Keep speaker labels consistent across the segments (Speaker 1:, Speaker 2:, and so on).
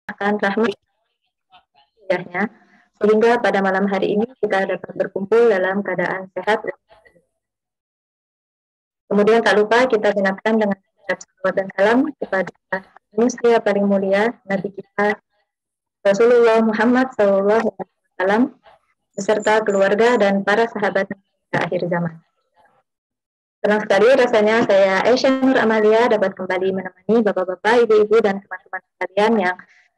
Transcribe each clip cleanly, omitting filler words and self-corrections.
Speaker 1: akan rahmat Allahnya, sehingga pada malam hari ini kita dapat berkumpul dalam keadaan sehat. Kemudian tak lupa kita genapkan dengan salawat dan salam kepada manusia paling mulia, Nabi kita Rasulullah Muhammad SAW, beserta keluarga dan para sahabat pada akhir zaman. Senang sekali rasanya saya Aisyah Nur Amalia dapat kembali menemani bapak-bapak, ibu-ibu, dan teman-teman sekalian yang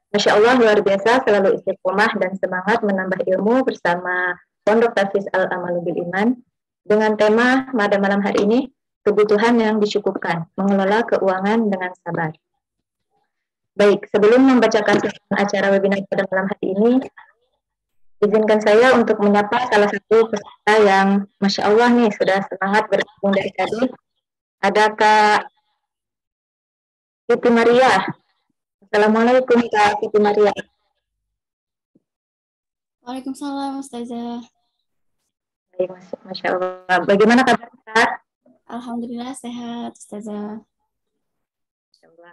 Speaker 1: Masya Allah luar biasa selalu istiqomah dan semangat menambah ilmu bersama Pondok Tahfiz Al-Amalu Bil Iman dengan tema pada malam hari ini, kebutuhan yang dicukupkan, mengelola keuangan dengan sabar. Baik, sebelum membacakan acara webinar pada malam hari ini, izinkan saya untuk menyapa salah satu peserta yang Masya Allah nih sudah semangat bergabung dari tadi. Ada Kak Siti Maria. Assalamualaikum Kak Siti Maria.
Speaker 2: Waalaikumsalam Ustazah.
Speaker 1: Baik, Masya Allah. Bagaimana kabar Kak?
Speaker 2: Alhamdulillah sehat Ustazah.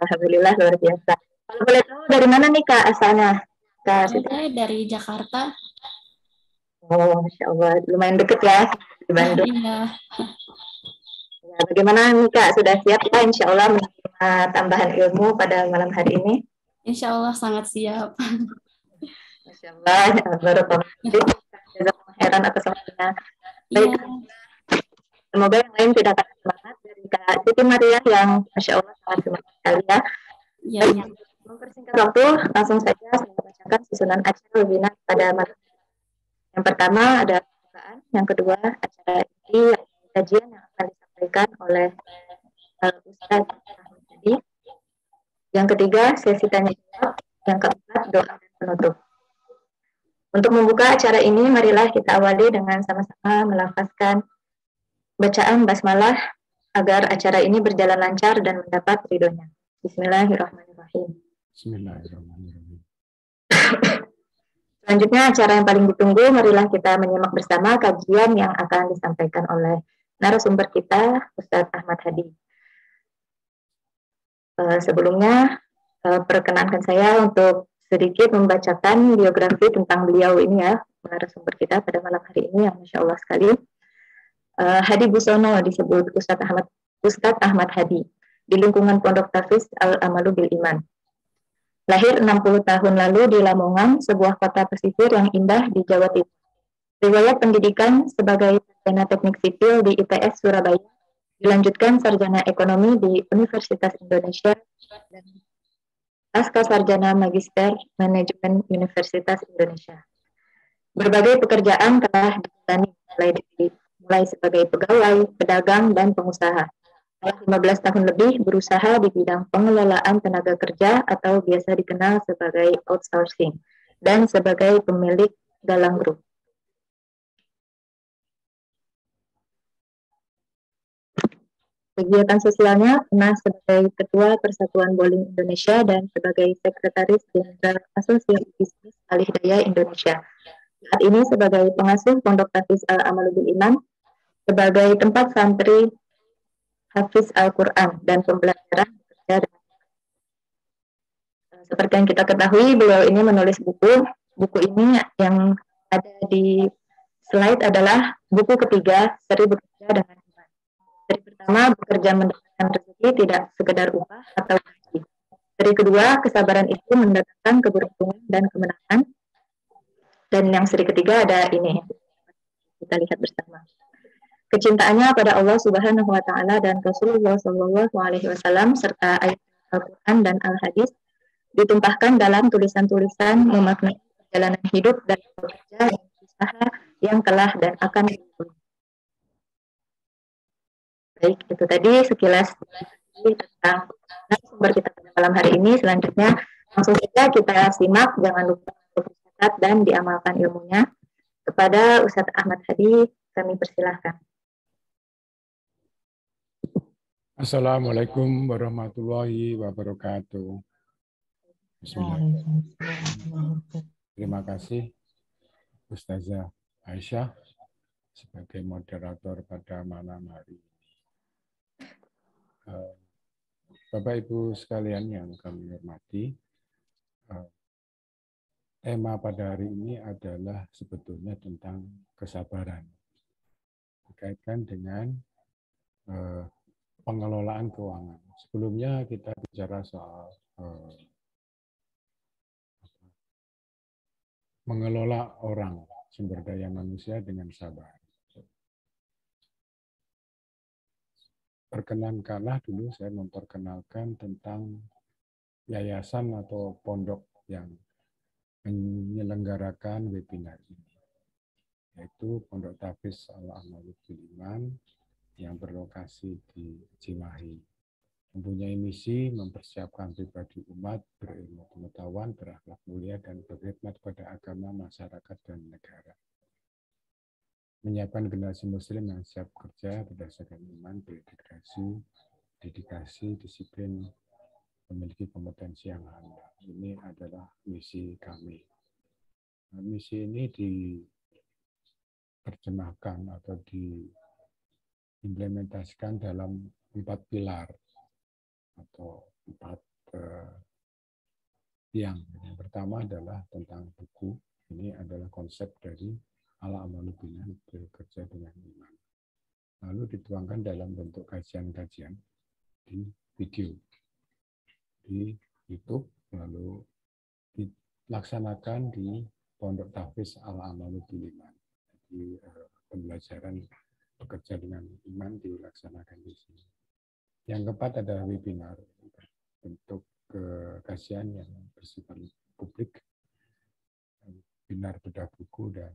Speaker 1: Alhamdulillah luar biasa. Kalau boleh tahu dari mana nih Kak asalnya? Kak Siti?
Speaker 2: Saya dari Jakarta.
Speaker 1: Oh, Masya Allah. Lumayan deket ya di Bandung.
Speaker 2: Iya.
Speaker 1: Ya, bagaimana nih Kak? Sudah siap ya Insya Allah menerima tambahan ilmu pada malam hari ini?
Speaker 2: Insya Allah sangat siap.
Speaker 1: Masya Allah, baru heran atas semuanya. Baik,
Speaker 2: Iya.
Speaker 1: semoga yang lain tidak akan semangat dari Kak Siti Maria yang Masya Allah sangat semangat sekali ya.
Speaker 2: Iya.
Speaker 1: Baik, mempersingkat waktu, langsung saja saya bacakan susunan acara webinar pada malam. Yang pertama ada pembukaan, yang kedua acara inti kajian yang akan disampaikan oleh Ustadz Ahmad Hadi. Yang ketiga sesi tanya jawab, yang keempat doa dan penutup. Untuk membuka acara ini, marilah kita awali dengan sama-sama melafazkan bacaan basmalah agar acara ini berjalan lancar dan mendapat ridhonya. Bismillahirrahmanirrahim.
Speaker 3: Bismillahirrahmanirrahim.
Speaker 1: Selanjutnya acara yang paling ditunggu, marilah kita menyimak bersama kajian yang akan disampaikan oleh narasumber kita, Ustadz Ahmad Hadi. Sebelumnya, perkenankan saya untuk sedikit membacakan biografi tentang beliau ini ya, narasumber kita pada malam hari ini yang Masya Allah sekali. Hadi Busono disebut Ustadz Ahmad Hadi di lingkungan Pondok Tahfiz Al-Amalu Bil Iman. Lahir 60 tahun lalu di Lamongan, sebuah kota pesisir yang indah di Jawa Timur. Riwayat pendidikan sebagai sarjana teknik sipil di ITS Surabaya, dilanjutkan sarjana ekonomi di Universitas Indonesia dan pasca sarjana magister manajemen Universitas Indonesia. Berbagai pekerjaan telah dijalani mulai sebagai pegawai, pedagang, dan pengusaha. Setelah 15 tahun lebih berusaha di bidang pengelolaan tenaga kerja atau biasa dikenal sebagai outsourcing dan sebagai pemilik Galang Group. Kegiatan sosialnya pernah sebagai Ketua Persatuan Bowling Indonesia dan sebagai Sekretaris Jenderal Asosiasi Bisnis Alih Daya Indonesia. Saat ini sebagai pengasuh Pondok Tahfiz Al-Amalu Bil Iman, sebagai tempat santri Hafiz Al-Quran dan pembelajaran. Seperti yang kita ketahui, beliau ini menulis buku. Buku ini yang ada di slide adalah buku ketiga, Seri Bekerja dengan Iman. Seri pertama, bekerja mendapatkan rezeki tidak sekedar upah atau gaji. Seri kedua, kesabaran itu mendatangkan keberuntungan dan kemenangan. Dan yang seri ketiga ada ini, kita lihat bersama. Kecintaannya pada Allah Subhanahu wa Ta'ala dan Rasulullah Shallallahu Alaihi Wasallam serta ayat Al-Quran dan Al-Hadis ditumpahkan dalam tulisan-tulisan memaknai perjalanan hidup dan bekerja dan usaha yang telah dan akan dilakukan. Baik, itu tadi sekilas tentang narasumber kita pada malam hari ini. Selanjutnya langsung saja kita simak, jangan lupa untuk dicatat dan diamalkan ilmunya. Kepada Ustadz Ahmad Hadi, kami persilahkan.
Speaker 3: Assalamualaikum warahmatullahi wabarakatuh. Terima kasih Ustazah Aisyah sebagai moderator pada malam hari ini. Bapak Ibu sekalian yang kami hormati, tema pada hari ini adalah sebetulnya tentang kesabaran. Dikaitkan dengan pengelolaan keuangan. Sebelumnya kita bicara soal mengelola orang, sumber daya manusia dengan sabar. Perkenankanlah dulu saya memperkenalkan tentang yayasan atau pondok yang menyelenggarakan webinar ini, yaitu Pondok Tahfiz Al-Amalul bil Iman yang berlokasi di Cimahi. Mempunyai misi mempersiapkan pribadi umat berilmu pengetahuan, berakhlak mulia, dan berkhidmat pada agama, masyarakat, dan negara. Menyiapkan generasi muslim yang siap kerja berdasarkan iman, berintegrasi, dedikasi, disiplin, memiliki kompetensi yang handal. Ini adalah misi kami. Nah, misi ini diterjemahkan atau diimplementasikan dalam 4 pilar atau 4 tiang. Yang pertama adalah tentang buku. Ini adalah konsep dari Al-Amalul bil Iman, bekerja dengan iman. Lalu dituangkan dalam bentuk kajian-kajian di video, di YouTube, lalu dilaksanakan di Pondok Tahfiz Al-Amalul bil Iman. Jadi pembelajaran bekerja dengan iman dilaksanakan di sini. Yang keempat adalah webinar, bentuk kajian yang bersifat publik, webinar bedah buku dan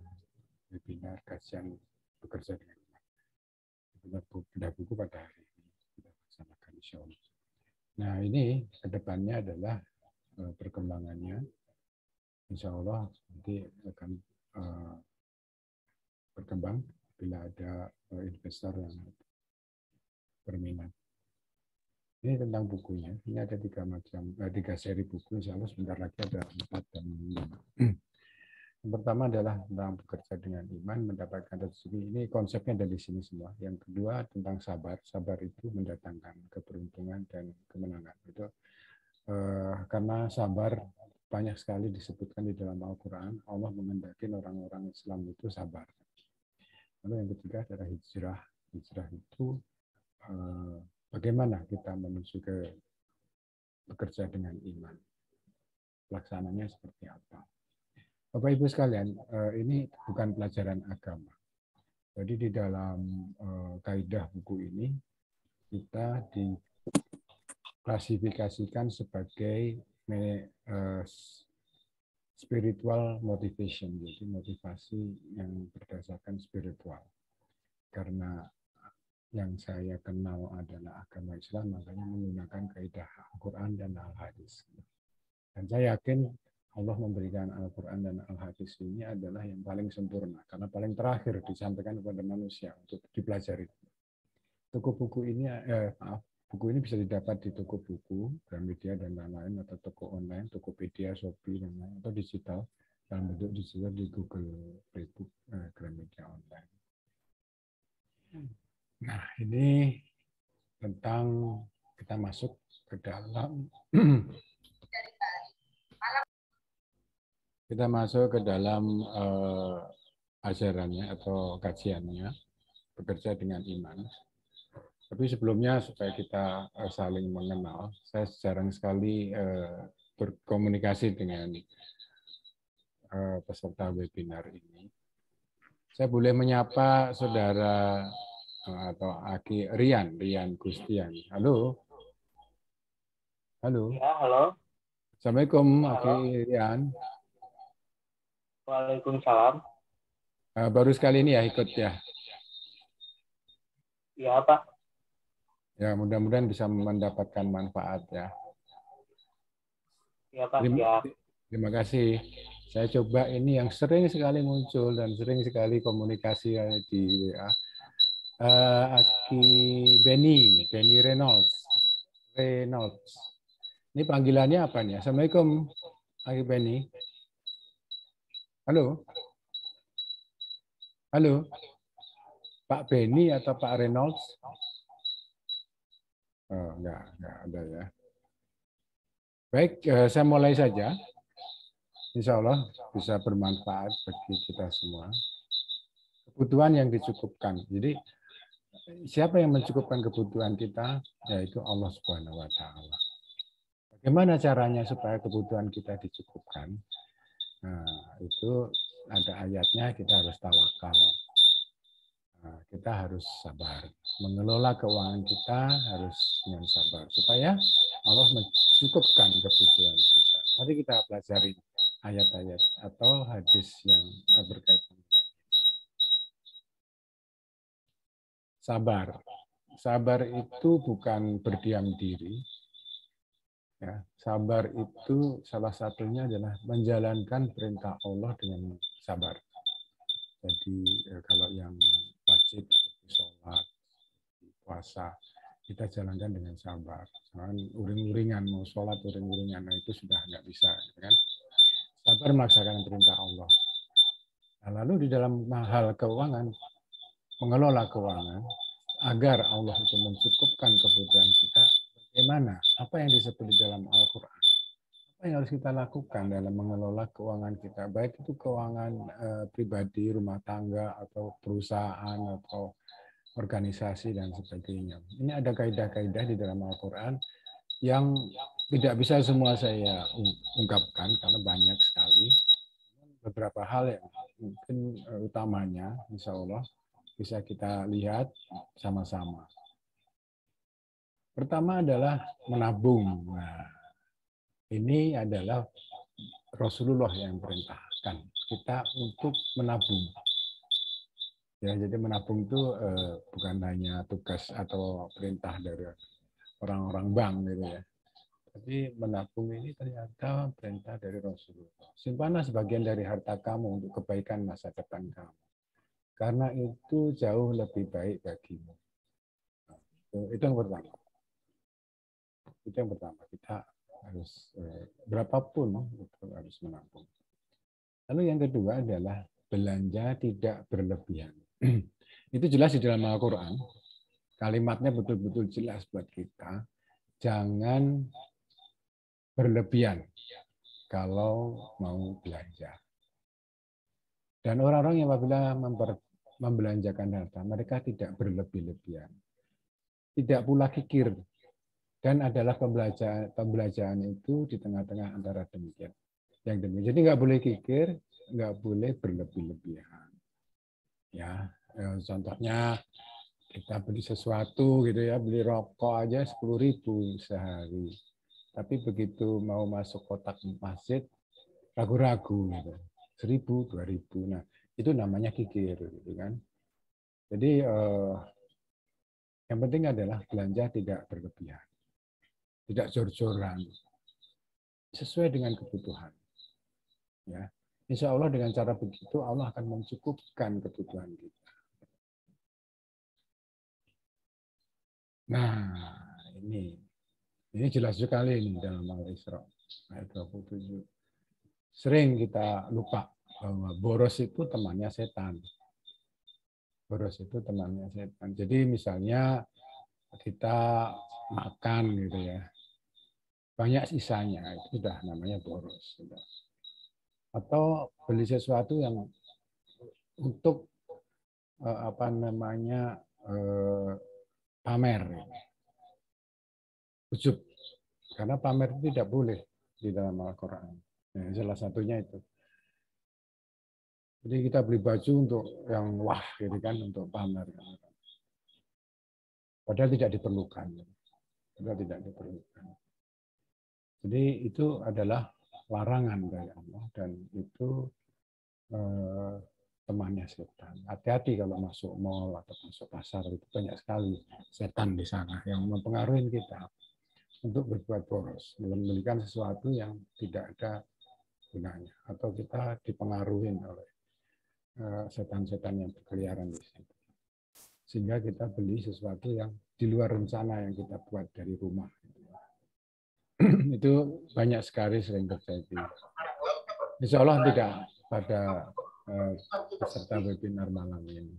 Speaker 3: webinar kajian bekerja dengan iman. Webinar bedah buku pada hari ini kita laksanakan insya Allah. Nah, ini kedepannya adalah perkembangannya. Insya Allah nanti akan berkembang bila ada investor yang berminat. Ini tentang bukunya. Ini ada 3 seri buku. Insya Allah sebentar lagi ada 4 dan 5. Yang pertama adalah tentang bekerja dengan iman, mendapatkan rezeki. Ini konsepnya dari sini semua. Yang kedua tentang sabar. Sabar itu mendatangkan keberuntungan dan kemenangan. Itu karena sabar banyak sekali disebutkan di dalam Al-Quran. Allah menghendaki orang-orang Islam itu sabar. Lalu yang ketiga adalah hijrah. Hijrah itu bagaimana kita menuju ke bekerja dengan iman. Pelaksananya seperti apa. Bapak Ibu sekalian, ini bukan pelajaran agama. Jadi di dalam kaidah buku ini kita diklasifikasikan sebagai spiritual motivation, jadi motivasi yang berdasarkan spiritual. Karena yang saya kenal adalah agama Islam, makanya menggunakan kaidah Al-Quran dan Al-Hadis. Dan saya yakin Allah memberikan Al-Quran dan Al-Hadis ini adalah yang paling sempurna, karena paling terakhir disampaikan kepada manusia untuk dipelajari. Buku ini bisa didapat di toko buku, Gramedia dan lain-lain, atau toko online, Tokopedia, Shopee, dan lain-lain, atau digital, dalam bentuk digital di Google Playbook, Gramedia online. Nah, ini tentang kita masuk ke dalam ajarannya atau kajiannya bekerja dengan iman. Tapi sebelumnya supaya kita saling mengenal, saya jarang sekali berkomunikasi dengan peserta webinar ini. Saya boleh menyapa saudara atau Aki Rian Gustian. Halo. Halo.
Speaker 4: Ya, halo.
Speaker 3: Assalamualaikum,
Speaker 4: Halo.
Speaker 3: Aki Rian.
Speaker 4: Waalaikumsalam.
Speaker 3: Baru sekali ini ya ikut ya?
Speaker 4: Ya, Pak.
Speaker 3: Ya, mudah-mudahan bisa mendapatkan manfaat ya.
Speaker 4: Ya, Pak. Ya.
Speaker 3: Terima kasih. Saya coba ini yang sering sekali muncul dan sering sekali komunikasi di WA. Aki Benny Reynolds. Ini panggilannya apa nih? Assalamualaikum, Aki Benny. Halo. Halo. Pak Benny atau Pak Reynolds? Oh, enggak ada ya. Baik, saya mulai saja. insya Allah bisa bermanfaat bagi kita semua. Kebutuhan yang dicukupkan. Jadi siapa yang mencukupkan kebutuhan kita? Yaitu Allah Subhanahu wa taala. Bagaimana caranya supaya kebutuhan kita dicukupkan? Nah, itu ada ayatnya, kita harus tawakal. Nah, kita harus sabar. Mengelola keuangan kita harus dengan sabar supaya Allah mencukupkan kebutuhan kita. Mari kita pelajari ayat-ayat atau hadis yang berkaitan dengan sabar. Sabar itu bukan berdiam diri. Ya, sabar itu salah satunya adalah menjalankan perintah Allah dengan sabar. Jadi kalau yang wajib seperti sholat, puasa, kita jalankan dengan sabar. Jangan uring-uringan, mau sholat uring-uringan, nah itu sudah nggak bisa. Kan? Sabar melaksanakan perintah Allah. Nah, lalu di dalam hal keuangan, mengelola keuangan, agar Allah itu mencukupkan kebutuhan kita, bagaimana? Apa yang disebut di dalam Al-Quran? Apa yang harus kita lakukan dalam mengelola keuangan kita? Baik itu keuangan pribadi, rumah tangga, atau perusahaan, atau organisasi, dan sebagainya. Ini ada kaidah-kaidah di dalam Al-Quran yang tidak bisa semua saya ungkapkan karena banyak sekali. Beberapa hal yang mungkin utamanya, insya Allah, bisa kita lihat sama-sama. Pertama adalah menabung. Nah, ini adalah Rasulullah yang perintahkan kita untuk menabung. Ya, jadi menabung itu bukan hanya tugas atau perintah dari orang-orang bank gitu ya. Tapi menabung ini ternyata perintah dari Rasulullah. Simpanlah sebagian dari harta kamu untuk kebaikan masa depan kamu. Karena itu jauh lebih baik bagimu. Itu yang pertama. Itu yang pertama. Kita harus berapapun itu harus menabung. Lalu yang kedua adalah belanja tidak berlebihan. Itu jelas di dalam Al-Quran. Kalimatnya betul-betul jelas buat kita. Jangan berlebihan kalau mau belanja. Dan orang-orang yang apabila membelanjakan harta, mereka tidak berlebih-lebihan. Tidak pula kikir. Dan adalah pembelanjaan itu di tengah-tengah antara demikian. Yang demikian. Jadi nggak boleh kikir, nggak boleh berlebih-lebihan. Ya, contohnya kita beli sesuatu gitu ya, beli rokok aja 10.000 sehari. Tapi begitu mau masuk kotak masjid, ragu-ragu gitu. 1.000, 2.000. Nah, itu namanya kikir gitu kan. Jadi yang penting adalah belanja tidak berlebihan. Tidak jor-joran. Sesuai dengan kebutuhan. Ya. Insya Allah dengan cara begitu Allah akan mencukupkan kebutuhan kita. Nah, ini jelas sekali ini dalam Al-Isra ayat 27. Sering kita lupa bahwa boros itu temannya setan. Boros itu temannya setan. Jadi misalnya kita makan gitu ya, banyak sisanya, itu sudah namanya boros. Atau beli sesuatu yang untuk pamer, ujub, karena pamer itu tidak boleh di dalam Al-Quran. Nah, salah satunya itu. Jadi kita beli baju untuk yang wah, gitu kan, untuk pamer. Padahal tidak diperlukan. Padahal tidak diperlukan. Jadi itu adalah larangan dari Allah dan itu temannya setan. Hati-hati kalau masuk mall atau masuk pasar, itu banyak sekali setan di sana yang mempengaruhi kita untuk berbuat boros, membelikan sesuatu yang tidak ada gunanya, atau kita dipengaruhi oleh setan-setan yang berkeliaran di situ. Sehingga kita beli sesuatu yang di luar rencana yang kita buat dari rumah. Itu banyak sekali sering terjadi. Insya Allah tidak pada peserta webinar malam ini.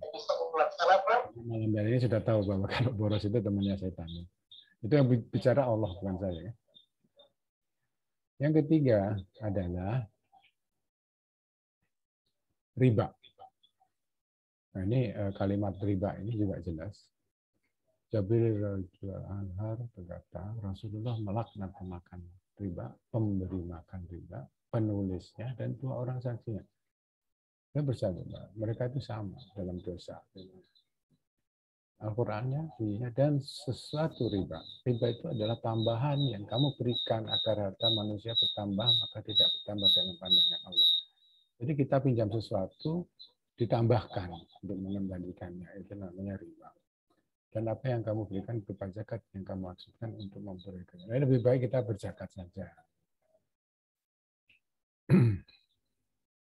Speaker 3: Malam ini sudah tahu bahwa kalau boros itu temannya setan. Itu yang bicara Allah, bukan saya. Yang ketiga adalah riba. Nah, ini kalimat riba ini juga jelas. Jabir radhiyallahu anhu berkata, Rasulullah melaknat pemakan riba, pemberi makan riba, penulisnya, dan 2 orang saksinya. Dia bersabda, mereka itu sama dalam dosa. Al-Qur'annya bunyinya, dan sesuatu riba. Riba itu adalah tambahan yang kamu berikan agar harta manusia bertambah, maka tidak bertambah dalam pandangan Allah. Jadi kita pinjam sesuatu, ditambahkan untuk mengembalikannya. Itu namanya riba. Dan apa yang kamu berikan berupa zakat yang kamu maksudkan untuk memberikan. Nah, lebih baik kita berzakat saja.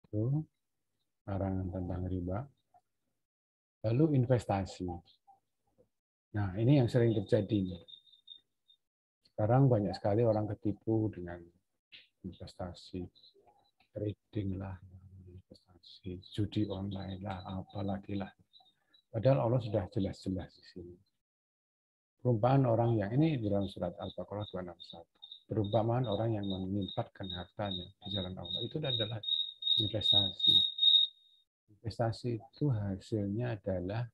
Speaker 3: Itu larangan tentang riba. Lalu investasi. Nah, ini yang sering terjadi. Sekarang banyak sekali orang ketipu dengan investasi, trading lah, investasi, judi online lah, apalagi lah. Padahal Allah sudah jelas-jelas di sini. Perumpamaan orang yang ini di dalam surat Al-Baqarah 261. Perumpamaan orang yang menyimpatkan hartanya di jalan Allah itu adalah investasi. Investasi itu hasilnya adalah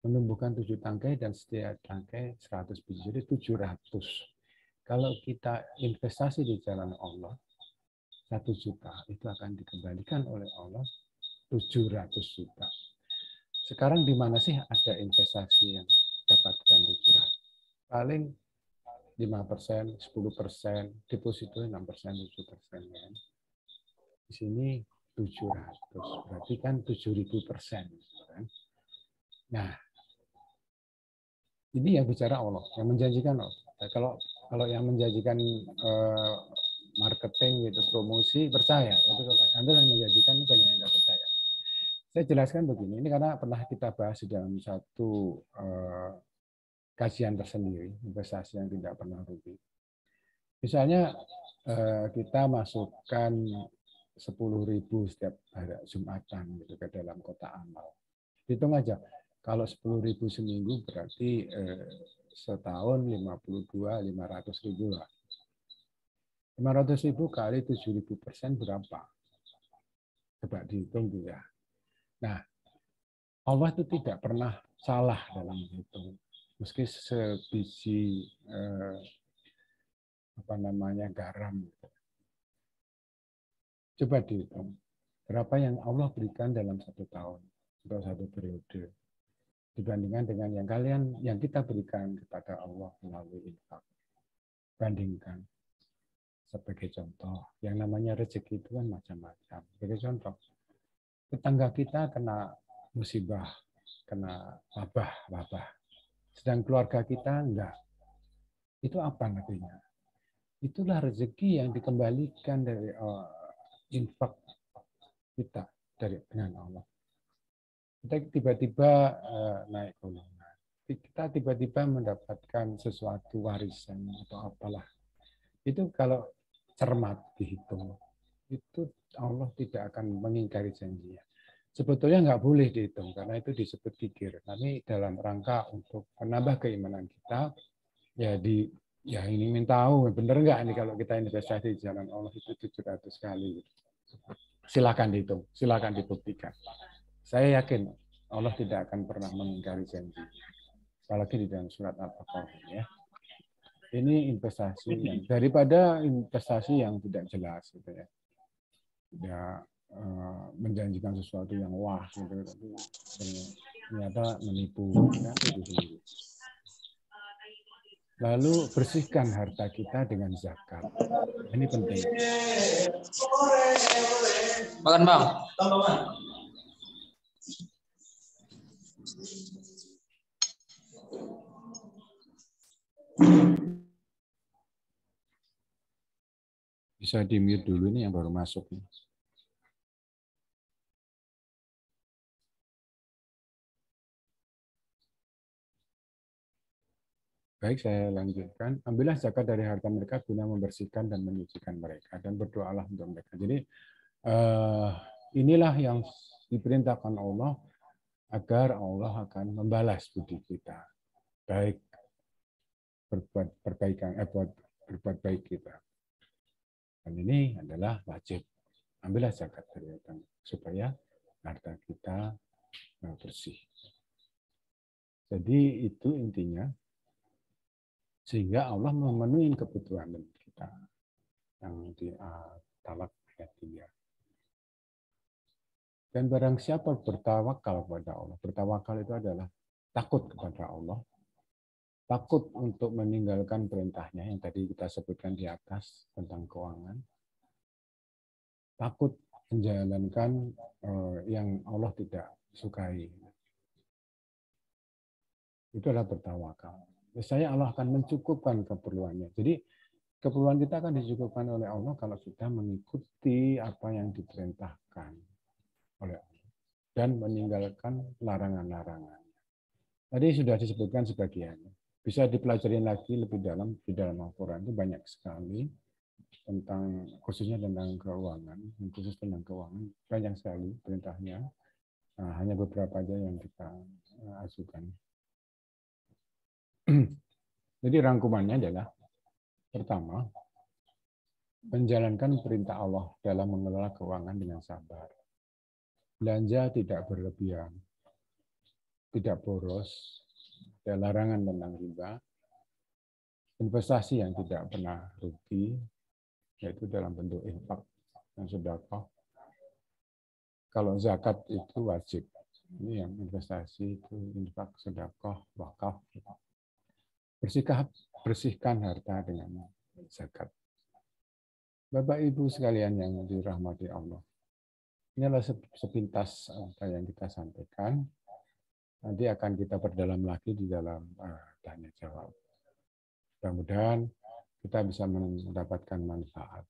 Speaker 3: menumbuhkan 7 tangkai dan setiap tangkai 100 biji. Jadi 700. Kalau kita investasi di jalan Allah 1 juta itu akan dikembalikan oleh Allah 700 juta. Sekarang di mana sih ada investasi yang dapatkan 700? Paling 5%, 10%, deposito 6%, 7%. Di sini 700, berarti kan 7.000%. Nah, ini yang bicara Allah, yang menjanjikan Allah. Kalau yang menjanjikan marketing gitu, promosi, percaya. Tapi kalau Anda yang menjanjikan, ini banyak yang nggak percaya. Saya jelaskan begini, ini karena pernah kita bahas di dalam satu kajian tersendiri, investasi yang tidak pernah rugi. Misalnya kita masukkan 10.000 setiap hari Jumatan gitu ke dalam kotak amal. Hitung aja, kalau 10.000 seminggu berarti setahun 500.000 lah. 500.000 kali 7.000% berapa? Coba dihitung ya. Nah, Allah itu tidak pernah salah dalam menghitung. Meski sebiji garam. Coba dihitung. Berapa yang Allah berikan dalam 1 tahun atau 1 periode dibandingkan dengan yang kita berikan kepada Allah melalui infak. Bandingkan. Sebagai contoh, yang namanya rezeki itu kan macam-macam. Sebagai contoh, tetangga kita kena musibah, kena wabah. Sedang keluarga kita enggak. Itu apa artinya? Itulah rezeki yang dikembalikan dari infak kita dengan Allah. Kita tiba-tiba naik golongan. Kita tiba-tiba mendapatkan sesuatu warisan atau apalah. Itu kalau cermat dihitung, itu Allah tidak akan mengingkari janjinya. Sebetulnya nggak boleh dihitung karena itu disebut kikir. Tapi dalam rangka untuk menambah keimanan kita, ya ingin tahu benar nggak ini kalau kita investasi di jalan Allah itu 700 kali. Silakan dihitung, silakan dibuktikan. Saya yakin Allah tidak akan pernah mengingkari janji. Apalagi di dalam surat Al-Baqarah ya. Ini investasi yang daripada investasi yang tidak jelas gitu ya. Ya menjanjikan sesuatu yang wah gitu, tapi ternyata menipu ya, itu sendiri. Lalu bersihkan harta kita dengan zakat. Ini penting.
Speaker 4: Makan Bang.
Speaker 3: Bisa di-mute dulu nih yang baru masuk nih. Baik, saya lanjutkan. Ambillah zakat dari harta mereka guna membersihkan dan menyucikan mereka dan berdoalah untuk mereka. Jadi inilah yang diperintahkan Allah agar Allah akan membalas budi kita, baik berbuat baik kita. Dan ini adalah wajib ambillah zakat dari harta supaya harta kita bersih. Jadi itu intinya, sehingga Allah memenuhi kebutuhan kita yang di Talak ayat 3. Dan barang siapa bertawakal kepada Allah, bertawakal itu adalah takut kepada Allah, takut untuk meninggalkan perintahnya yang tadi kita sebutkan di atas tentang keuangan, takut menjalankan yang Allah tidak sukai. Itu adalah bertawakal. Saya Allah akan mencukupkan keperluannya. Jadi keperluan kita akan dicukupkan oleh Allah kalau kita mengikuti apa yang diperintahkan oleh Allah dan meninggalkan larangan-larangan. Tadi sudah disebutkan sebagian. Bisa dipelajari lagi lebih dalam di dalam Al-Quran itu banyak sekali tentang khususnya tentang keuangan, khusus tentang keuangan banyak sekali perintahnya. Nah, hanya beberapa aja yang kita ajukan. Jadi rangkumannya adalah pertama, menjalankan perintah Allah dalam mengelola keuangan dengan sabar. Belanja tidak berlebihan, tidak boros, ada larangan tentang riba, investasi yang tidak pernah rugi, yaitu dalam bentuk infak dan sedekah. Kalau zakat itu wajib. Ini yang investasi itu infak, sedekah, wakaf. Bersihkan harta dengan zakat. Bapak Ibu sekalian yang dirahmati Allah, ini adalah sepintas apa yang kita sampaikan. Nanti akan kita perdalam lagi di dalam tanya jawab. Mudah-mudahan kita bisa mendapatkan manfaat.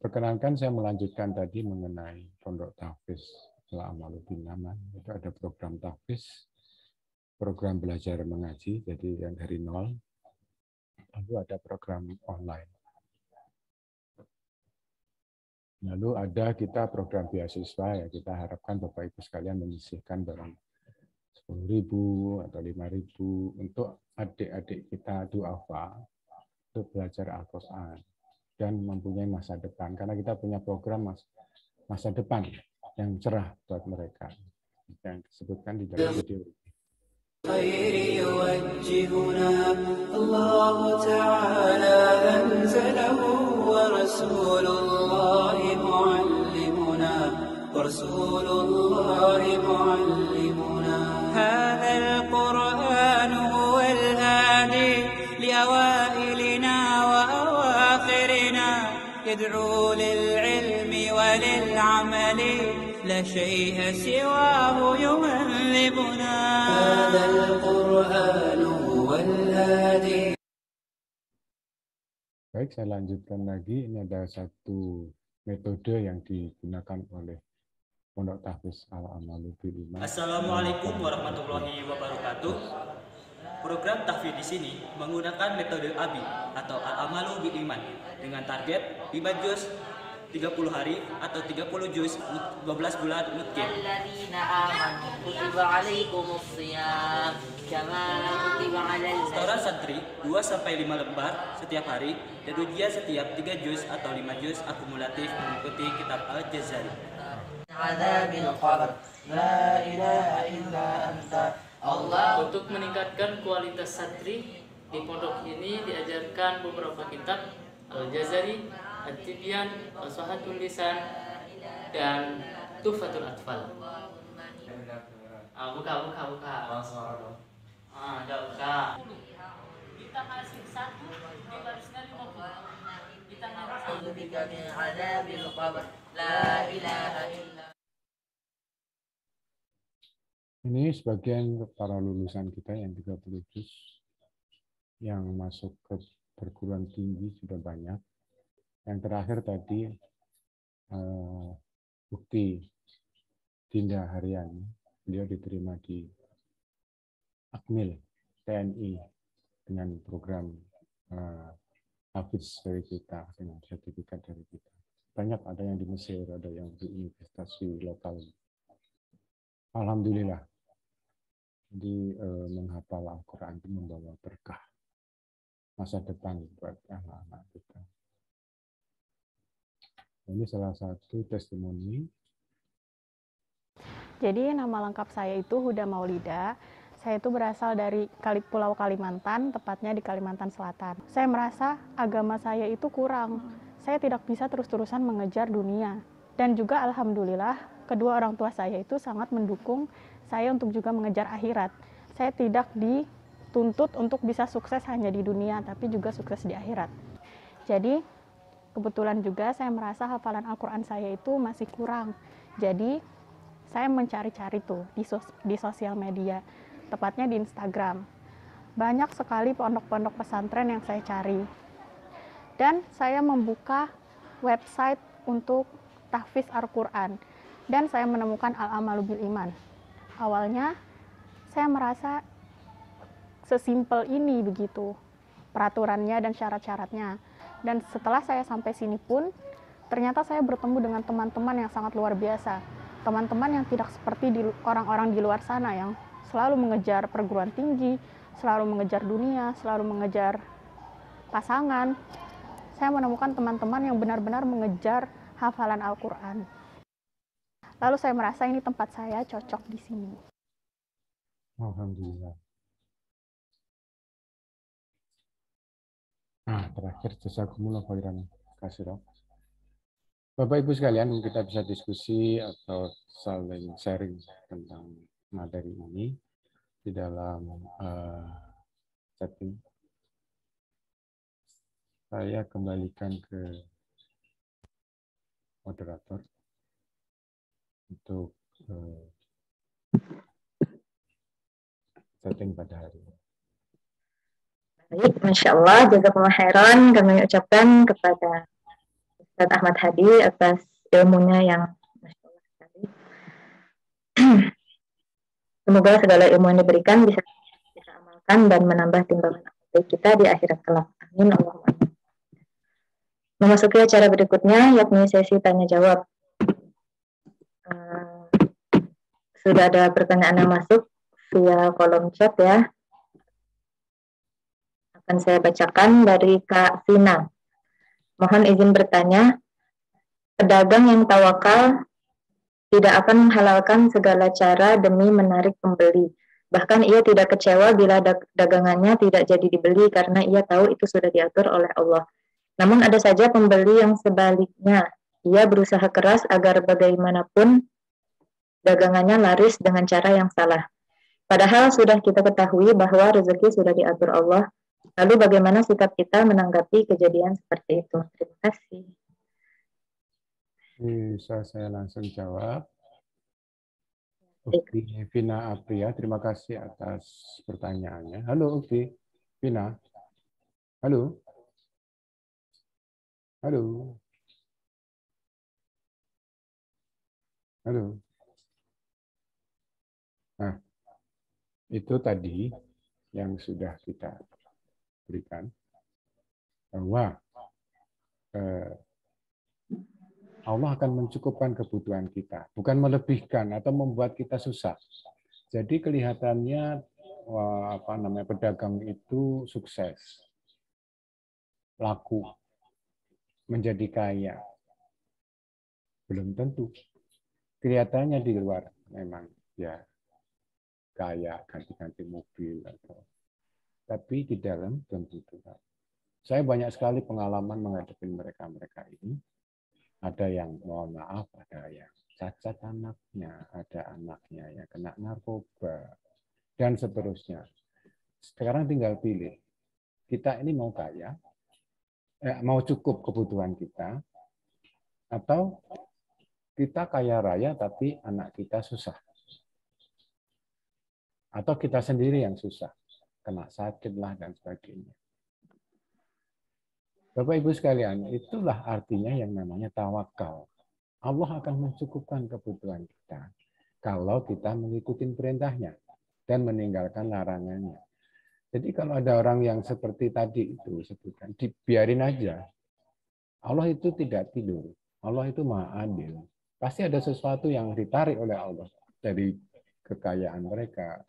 Speaker 3: Perkenankan saya melanjutkan tadi mengenai Pondok Tahfiz Al-Amalu Binaman. Itu ada program tahfiz, program belajar mengaji, jadi yang dari nol. Lalu ada program online. Lalu ada kita program beasiswa, ya kita harapkan Bapak Ibu sekalian menyisihkan barang 10.000 atau 5.000 untuk adik-adik kita duafa untuk belajar Al-Quran dan mempunyai masa depan. Karena kita punya program masa depan yang cerah buat mereka. Yang disebutkan di dalam video.
Speaker 4: خير يوجهنا الله تعالى أنزله ورسول الله معلمنا هذا القرآن هو الهادي لأوائلنا وأواخرنا يدعو للعلم وللعمل لا شيء سواه يهذبنا هذا القرآن هو الهادي.
Speaker 3: Baik, saya lanjutkan lagi. Ini ada satu metode yang digunakan oleh Pondok Tahfiz Al-Amalu Binaman.
Speaker 5: Assalamualaikum warahmatullahi wabarakatuh. Program tahfiz di sini menggunakan metode ABI atau Al-Amalu Binaman dengan target 5 juz 30 hari atau 30 juz 12 bulan mungkin. Setoran santri 2-5 lembar setiap hari dan ujian setiap 3 juz atau 5 juz akumulatif mengikuti kitab Al-Jazari.
Speaker 6: Untuk meningkatkan kualitas santri di pondok ini diajarkan beberapa kitab Al-Jazari, At-Tibyan, Al-Sahatul Lisan, dan Tuhfatul Atfal. Buka. Buka. Kita kasih 1 di barisnya 50. Kita
Speaker 3: Ini sebagian para lulusan kita yang 30 juz yang masuk ke perguruan tinggi sudah banyak. Yang terakhir tadi Bukti Dinda Haryani, beliau diterima di Akmil TNI dengan program Hafiz dari kita dengan sertifikat dari kita. Banyak, ada yang di Mesir, ada yang di investasi lokal. Alhamdulillah. Jadi menghafal Al-Quran itu membawa berkah masa depan buat anak-anak kita. Ini salah satu testimoni.
Speaker 7: Jadi nama lengkap saya itu Huda Maulida. Saya itu berasal dari Pulau Kalimantan, tepatnya di Kalimantan Selatan. Saya merasa agama saya itu kurang. Saya tidak bisa terus-terusan mengejar dunia. Dan juga alhamdulillah, kedua orang tua saya itu sangat mendukung saya untuk juga mengejar akhirat. Saya tidak dituntut untuk bisa sukses hanya di dunia, tapi juga sukses di akhirat. Jadi, kebetulan juga saya merasa hafalan Al-Quran saya itu masih kurang. Jadi, saya mencari-cari tuh di sosial media, tepatnya di Instagram. Banyak sekali pondok-pondok pesantren yang saya cari. Dan saya membuka website untuk tahfiz Al-Quran. Dan saya menemukan Al-Amalu Bil Iman. Awalnya, saya merasa sesimpel ini begitu, peraturannya dan syarat-syaratnya. Dan setelah saya sampai sini pun, ternyata saya bertemu dengan teman-teman yang sangat luar biasa. Teman-teman yang tidak seperti orang-orang di luar sana yang selalu mengejar perguruan tinggi, selalu mengejar dunia, selalu mengejar pasangan. Saya menemukan teman-teman yang benar-benar mengejar hafalan Al-Quran. Lalu saya merasa ini tempat saya cocok di sini.
Speaker 3: Alhamdulillah. Nah, terakhir jazakumullah khairan katsiran. Bapak Ibu sekalian, kita bisa diskusi atau saling sharing tentang materi ini di dalam chatting. Saya kembalikan ke moderator untuk chatting pada hari ini.
Speaker 1: Baik, Masya Allah, jazakumullah khairan. Kami ucapkan kepada Ustaz Ahmad Hadi atas ilmunya yang Masya Allah sekali. Semoga segala ilmu yang diberikan bisa kita amalkan dan menambah timbangan amal kita di akhirat kelak. Amin. Allahumma amin. Memasuki acara berikutnya, yakni sesi tanya jawab. Sudah ada pertanyaan yang masuk via kolom chat ya. Akan saya bacakan dari Kak Vina. Mohon izin bertanya, pedagang yang tawakal tidak akan menghalalkan segala cara demi menarik pembeli. Bahkan ia tidak kecewa bila dagangannya tidak jadi dibeli karena ia tahu itu sudah diatur oleh Allah. Namun ada saja pembeli yang sebaliknya. Ia berusaha keras agar bagaimanapun dagangannya laris dengan cara yang salah. Padahal sudah kita ketahui bahwa rezeki sudah diatur Allah. Lalu bagaimana sikap kita menanggapi kejadian seperti itu? Terima kasih.
Speaker 3: Bisa saya langsung jawab. Ukti Vina Apria, terima kasih atas pertanyaannya. Halo Ukti, Vina. Halo. Halo. Halo. Nah, itu tadi yang sudah kita berikan, bahwa Allah akan mencukupkan kebutuhan kita, bukan melebihkan atau membuat kita susah. Jadi kelihatannya pedagang itu sukses, laku, menjadi kaya. Belum tentu. Kelihatannya di luar memang ya kaya, ganti-ganti mobil atau, tapi di dalam tentu tidak. Saya banyak sekali pengalaman menghadapi mereka ini. Ada yang mohon maaf, ada yang cacat anaknya, ada anaknya yang kena narkoba, dan seterusnya. Sekarang tinggal pilih. Kita ini mau kaya, mau cukup kebutuhan kita, atau kita kaya raya tapi anak kita susah. Atau kita sendiri yang susah, kena sakit lah dan sebagainya. Bapak Ibu sekalian, itulah artinya yang namanya tawakal. Allah akan mencukupkan kebutuhan kita kalau kita mengikuti perintahnya dan meninggalkan larangannya. Jadi kalau ada orang yang seperti tadi itu sebutkan, dibiarin aja. Allah itu tidak tidur. Allah itu Maha Adil. Pasti ada sesuatu yang ditarik oleh Allah dari kekayaan mereka.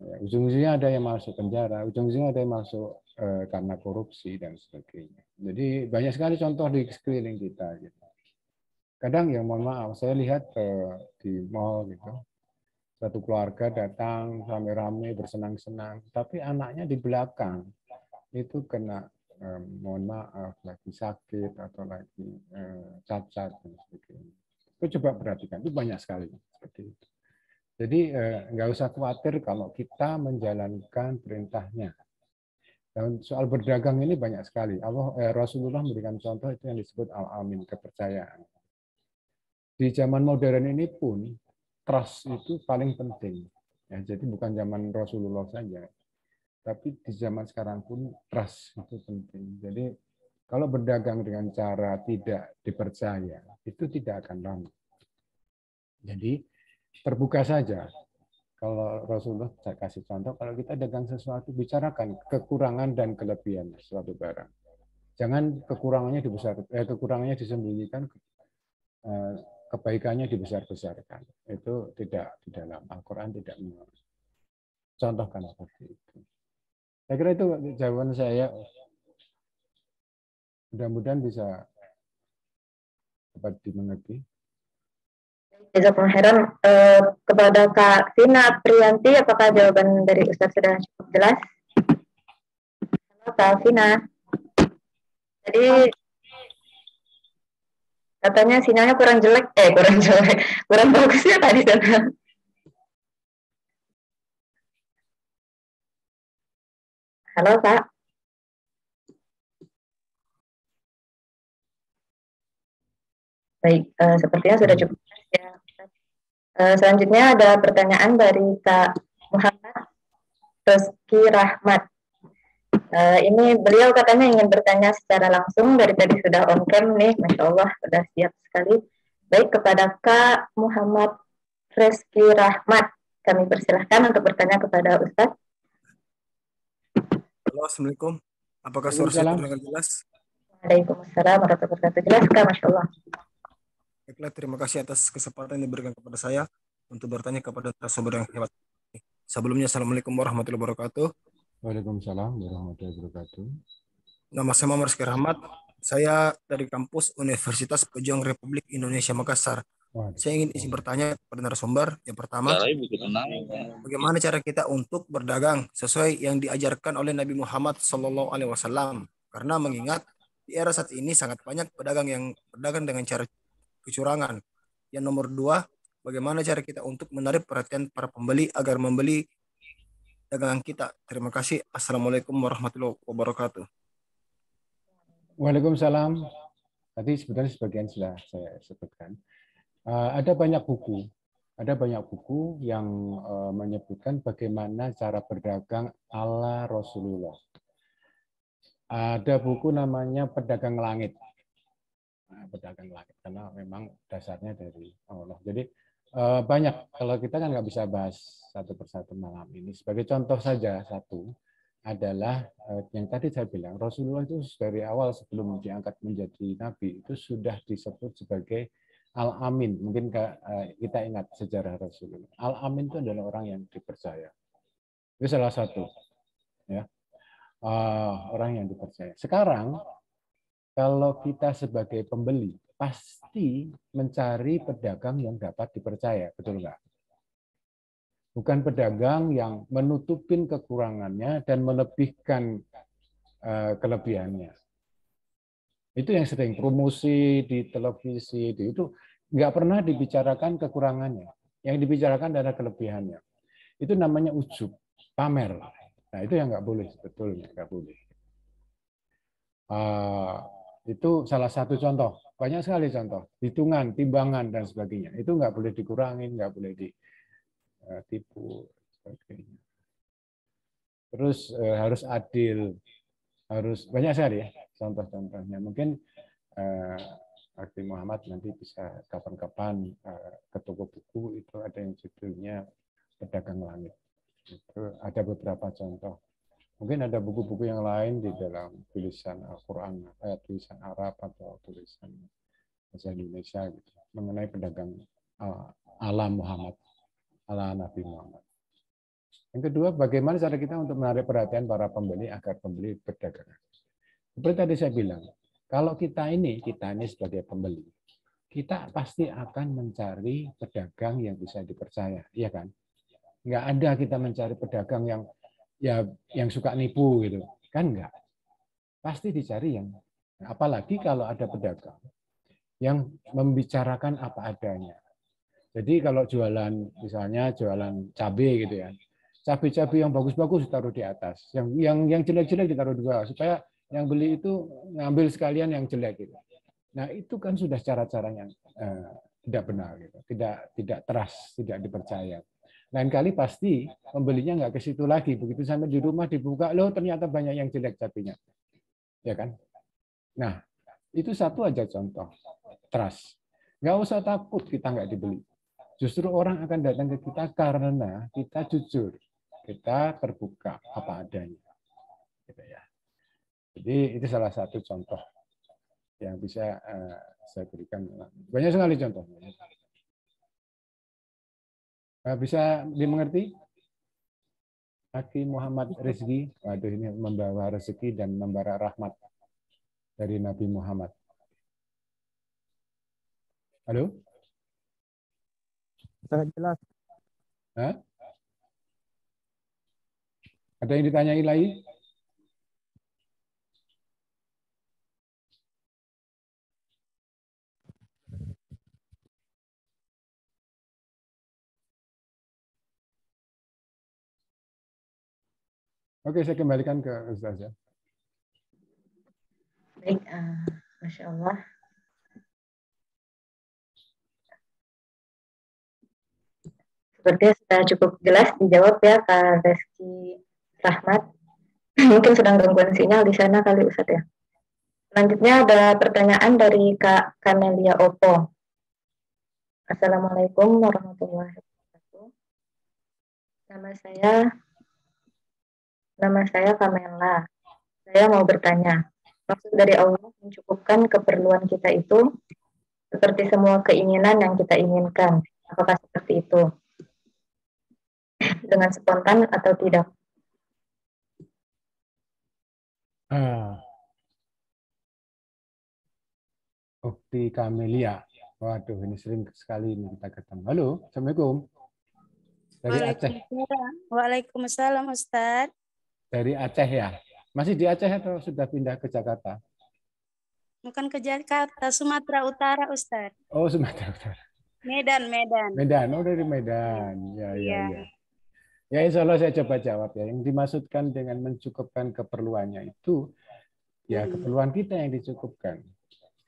Speaker 3: Ujung-ujungnya ada yang masuk penjara, ujung-ujungnya ada yang masuk karena korupsi dan sebagainya. Jadi banyak sekali contoh di sekeliling kita. Gitu. Kadang yang mohon maaf, saya lihat di mall gitu, satu keluarga datang rame-rame bersenang-senang, tapi anaknya di belakang itu kena mohon maaf lagi sakit atau lagi cacat dan sebagainya. Itu coba perhatikan, itu banyak sekali seperti itu. Jadi nggak usah khawatir kalau kita menjalankan perintahnya. Dan soal berdagang ini banyak sekali. Rasulullah memberikan contoh itu yang disebut al-amin, kepercayaan. Di zaman modern ini pun trust itu paling penting. Ya, jadi bukan zaman Rasulullah saja, tapi di zaman sekarang pun trust itu penting. Jadi kalau berdagang dengan cara tidak dipercaya, itu tidak akan lama. Jadi terbuka saja. Kalau Rasulullah saya kasih contoh, kalau kita dagang sesuatu, bicarakan kekurangan dan kelebihan suatu barang. Jangan kekurangannya disembunyikan, kebaikannya dibesar-besarkan. Itu tidak di dalam Al-Quran tidak mencontohkan seperti itu. Saya kira itu jawaban saya. Mudah-mudahan bisa dapat dimengerti.
Speaker 1: Jazakumullah khairan. Kepada Kak Vina Priyanti, apakah jawaban dari Ustaz sudah cukup jelas? Halo Kak Vina. Jadi katanya sinyalnya kurang jelek, kurang bagus ya tadi. Halo Kak. Baik, sepertinya sudah cukup ya. Selanjutnya ada pertanyaan dari Kak Muhammad Rizky Rahmat. Ini beliau katanya ingin bertanya secara langsung, dari tadi sudah on cam nih, Masya Allah, sudah siap sekali. Baik, kepada Kak Muhammad Rizky Rahmat, kami persilahkan untuk bertanya kepada Ustadz.
Speaker 8: Halo, Assalamualaikum. Apakah suara saya terdengar jelas?
Speaker 1: Waalaikumsalam warahmatullahi wabarakatuh. Jelas Kak, Masya Allah.
Speaker 8: Baiklah, terima kasih atas kesempatan yang diberikan kepada saya untuk bertanya kepada narasumber yang hebat. Sebelumnya, Assalamualaikum warahmatullahi wabarakatuh.
Speaker 3: Waalaikumsalam warahmatullahi wabarakatuh.
Speaker 8: Nama saya Muhammad Rizky Rahmat. Saya dari kampus Universitas Pejuang Republik Indonesia Makassar. Saya ingin izin bertanya kepada narasumber. Yang pertama, bagaimana cara kita untuk berdagang sesuai yang diajarkan oleh Nabi Muhammad SAW? Karena mengingat di era saat ini sangat banyak pedagang yang berdagang dengan cara kecurangan. Yang nomor dua, bagaimana cara kita untuk menarik perhatian para pembeli agar membeli dagangan kita. Terima kasih. Assalamualaikum warahmatullahi wabarakatuh.
Speaker 3: Waalaikumsalam. Tadi sebenarnya sebagian sudah saya sebutkan. Ada banyak buku yang menyebutkan bagaimana cara berdagang ala Rasulullah. Ada buku namanya Pedagang Langit. Pedagang Langit, karena memang dasarnya dari Allah. Jadi banyak, kalau kita kan nggak bisa bahas satu persatu malam ini. Sebagai contoh saja satu adalah yang tadi saya bilang, Rasulullah itu dari awal sebelum diangkat menjadi nabi itu sudah disebut sebagai Al-Amin. Mungkin kita ingat sejarah Rasulullah. Al-Amin itu adalah orang yang dipercaya. Itu salah satu, ya, orang yang dipercaya. Sekarang kalau kita sebagai pembeli pasti mencari pedagang yang dapat dipercaya, betul nggak? Bukan pedagang yang menutupin kekurangannya dan melebihkan kelebihannya. Itu yang sering promosi di televisi, itu nggak pernah dibicarakan kekurangannya. Yang dibicarakan adalah kelebihannya. Itu namanya ujub, pamer. Nah itu yang nggak boleh, sebetulnya nggak boleh. Itu salah satu contoh. Banyak sekali contoh. Hitungan, timbangan, dan sebagainya. Itu nggak boleh dikurangin, nggak boleh ditipu, sebagainya. Terus harus adil, harus banyak sekali ya contoh-contohnya. Mungkin Akti Muhammad nanti bisa kapan-kapan ke toko buku itu ada yang judulnya Pedagang Langit. Itu ada beberapa contoh. Mungkin ada buku-buku yang lain di dalam tulisan Al-Quran, tulisan Arab atau tulisan bahasa Indonesia gitu, mengenai pedagang ala Muhammad, ala Nabi Muhammad. Yang kedua, bagaimana cara kita untuk menarik perhatian para pembeli agar pembeli berdagang. Seperti tadi saya bilang, kalau kita ini sebagai pembeli, kita pasti akan mencari pedagang yang bisa dipercaya, iya kan? Nggak ada kita mencari pedagang yang suka nipu gitu, kan nggak. Pasti dicari yang, apalagi kalau ada pedagang yang membicarakan apa adanya. Jadi kalau jualan, misalnya jualan cabai gitu ya, cabai-cabai yang bagus-bagus ditaruh di atas, yang jelek-jelek ditaruh di bawah, supaya yang beli itu ngambil sekalian yang jelek gitu. Nah itu kan sudah cara-cara yang tidak benar, gitu. Tidak trust, tidak dipercaya. Lain kali pasti pembelinya nggak ke situ lagi. Begitu sampai di rumah dibuka, loh ternyata banyak yang jelek cabainya, ya kan? Nah itu satu aja contoh trust. Nggak usah takut kita nggak dibeli. Justru orang akan datang ke kita karena kita jujur, kita terbuka apa adanya. Gitu ya. Jadi itu salah satu contoh yang bisa saya berikan. Banyak sekali contohnya. Bisa dimengerti? Aki Muhammad Rizki, waduh ini membawa rezeki dan membawa rahmat dari Nabi Muhammad. Halo?
Speaker 8: Sangat jelas.
Speaker 3: Hah? Ada yang ditanyai lagi? Oke, saya kembalikan ke Ustaz ya.
Speaker 1: Baik, Masya Allah. Sepertinya sudah cukup jelas dijawab ya Kak Reski Rahmat. Mungkin sedang gangguan sinyal di sana kali Ustaz ya. Selanjutnya ada pertanyaan dari Kak Kamelia Opo. Assalamualaikum warahmatullahi wabarakatuh. Nama saya Kamela. Saya mau bertanya, maksud dari Allah mencukupkan keperluan kita itu seperti semua keinginan yang kita inginkan. Apakah seperti itu? Dengan spontan atau tidak?
Speaker 3: Ukti Kamelia. Waduh, ini sering sekali ini kita ketemu. Halo, Assalamualaikum. Dari Aceh.
Speaker 9: Waalaikumsalam, Ustaz.
Speaker 3: Dari Aceh ya? Masih di Aceh atau sudah pindah ke Jakarta?
Speaker 9: Bukan ke Jakarta, Sumatera Utara, Ustaz.
Speaker 3: Oh, Sumatera Utara.
Speaker 9: Medan.
Speaker 3: Medan, oh dari Medan. Ya. Ya, insya Allah saya coba jawab ya. Yang dimaksudkan dengan mencukupkan keperluannya itu, ya keperluan kita yang dicukupkan.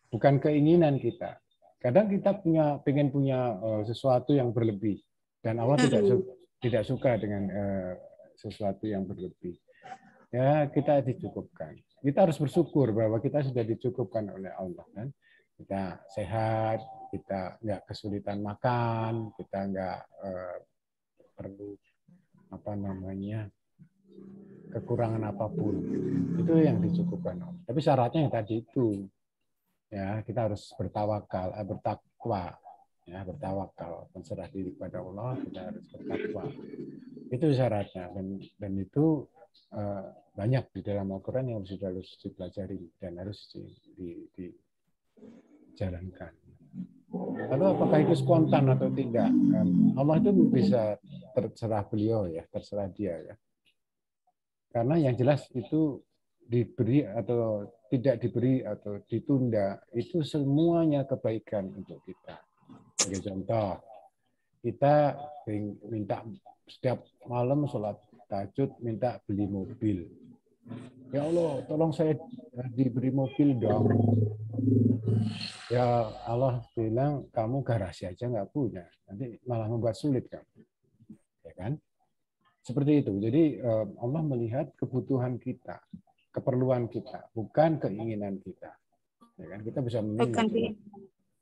Speaker 3: Bukan keinginan kita. Kadang kita pengen punya sesuatu yang berlebih. Dan Allah tidak suka dengan sesuatu yang berlebih. Ya, kita dicukupkan. Kita harus bersyukur bahwa kita sudah dicukupkan oleh Allah. Kan? Kita sehat, kita nggak kesulitan makan, kita nggak perlu kekurangan apapun. Itu yang dicukupkan Allah. Tapi syaratnya yang tadi itu. Ya, kita harus bertawakal, bertakwa, ya, bertawakal, berserah diri kepada Allah, kita harus bertakwa. Itu syaratnya, dan itu banyak di dalam Al-Quran yang harus dipelajari dan harus dijalankan. Lalu apakah itu spontan atau tidak? Allah itu bisa terserah beliau ya, terserah dia ya. Karena yang jelas itu diberi atau tidak diberi atau ditunda itu semuanya kebaikan untuk kita. Sebagai contoh, kita minta setiap malam sholat tahajud minta beli mobil. Ya Allah, tolong saya diberi mobil dong. Ya Allah bilang kamu garasi aja nggak punya, nanti malah membuat sulit kamu. Ya kan? Seperti itu. Jadi Allah melihat kebutuhan kita. Keperluan kita, bukan keinginan kita. Ya kan? Kita bisa memilih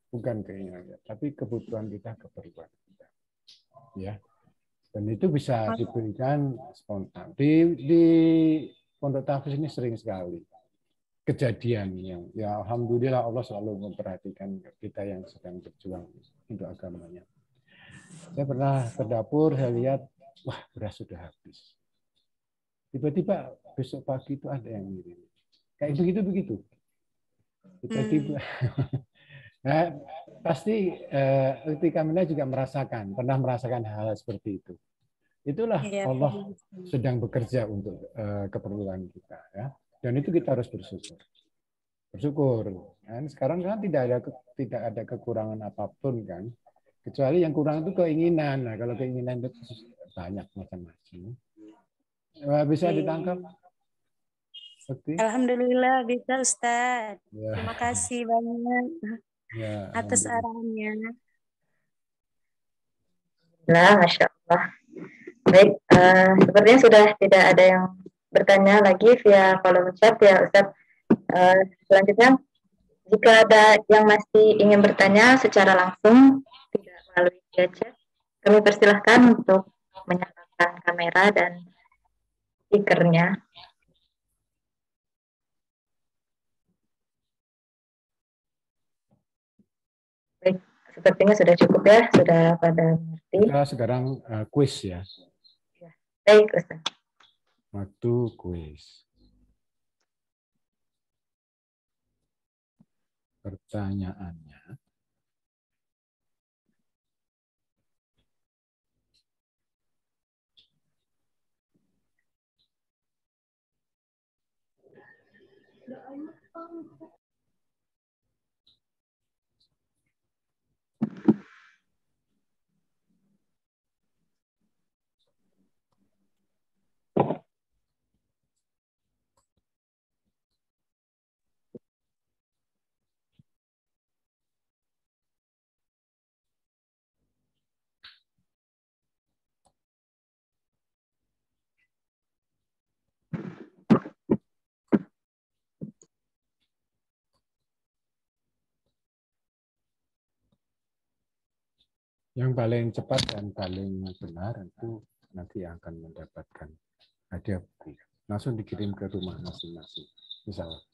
Speaker 3: bukan keinginan kita, tapi kebutuhan kita, keperluan kita. Ya. Dan itu bisa diberikan spontan. Di Pondok Tahfiz ini sering sekali kejadian yang ya alhamdulillah Allah selalu memperhatikan kita yang sedang berjuang untuk agamanya. Saya pernah ke dapur, saya lihat wah beras sudah habis. Tiba-tiba besok pagi itu ada yang ngirim. Kayak begitu-begitu. Tiba-tiba. Nah, pasti Uti Kamila juga pernah merasakan hal seperti itu. Itulah Allah sedang bekerja untuk keperluan kita, ya. Dan itu kita harus bersyukur. Dan sekarang kan tidak ada kekurangan apapun kan, kecuali yang kurang itu keinginan. Nah, kalau keinginan itu banyak macam-macam. Bisa ditangkap?
Speaker 9: Alhamdulillah bisa Ustaz. Ya. Terima kasih banyak atas arahannya.
Speaker 1: Nah, Masya Allah. Baik, sepertinya sudah tidak ada yang bertanya lagi via kolom chat ya Ustaz. Selanjutnya, jika ada yang masih ingin bertanya secara langsung, tidak melalui via chat, kami persilahkan untuk menyalakan kamera dan speakernya. Baik, sepertinya sudah cukup ya, sudah pada mengerti.
Speaker 3: Kita sekarang kuis ya.
Speaker 1: Baik, Ustaz.
Speaker 3: Waktu kuis. Pertanyaannya. Yang paling cepat dan paling benar itu nanti akan mendapatkan hadiah. Langsung dikirim ke rumah masing-masing. Misalnya.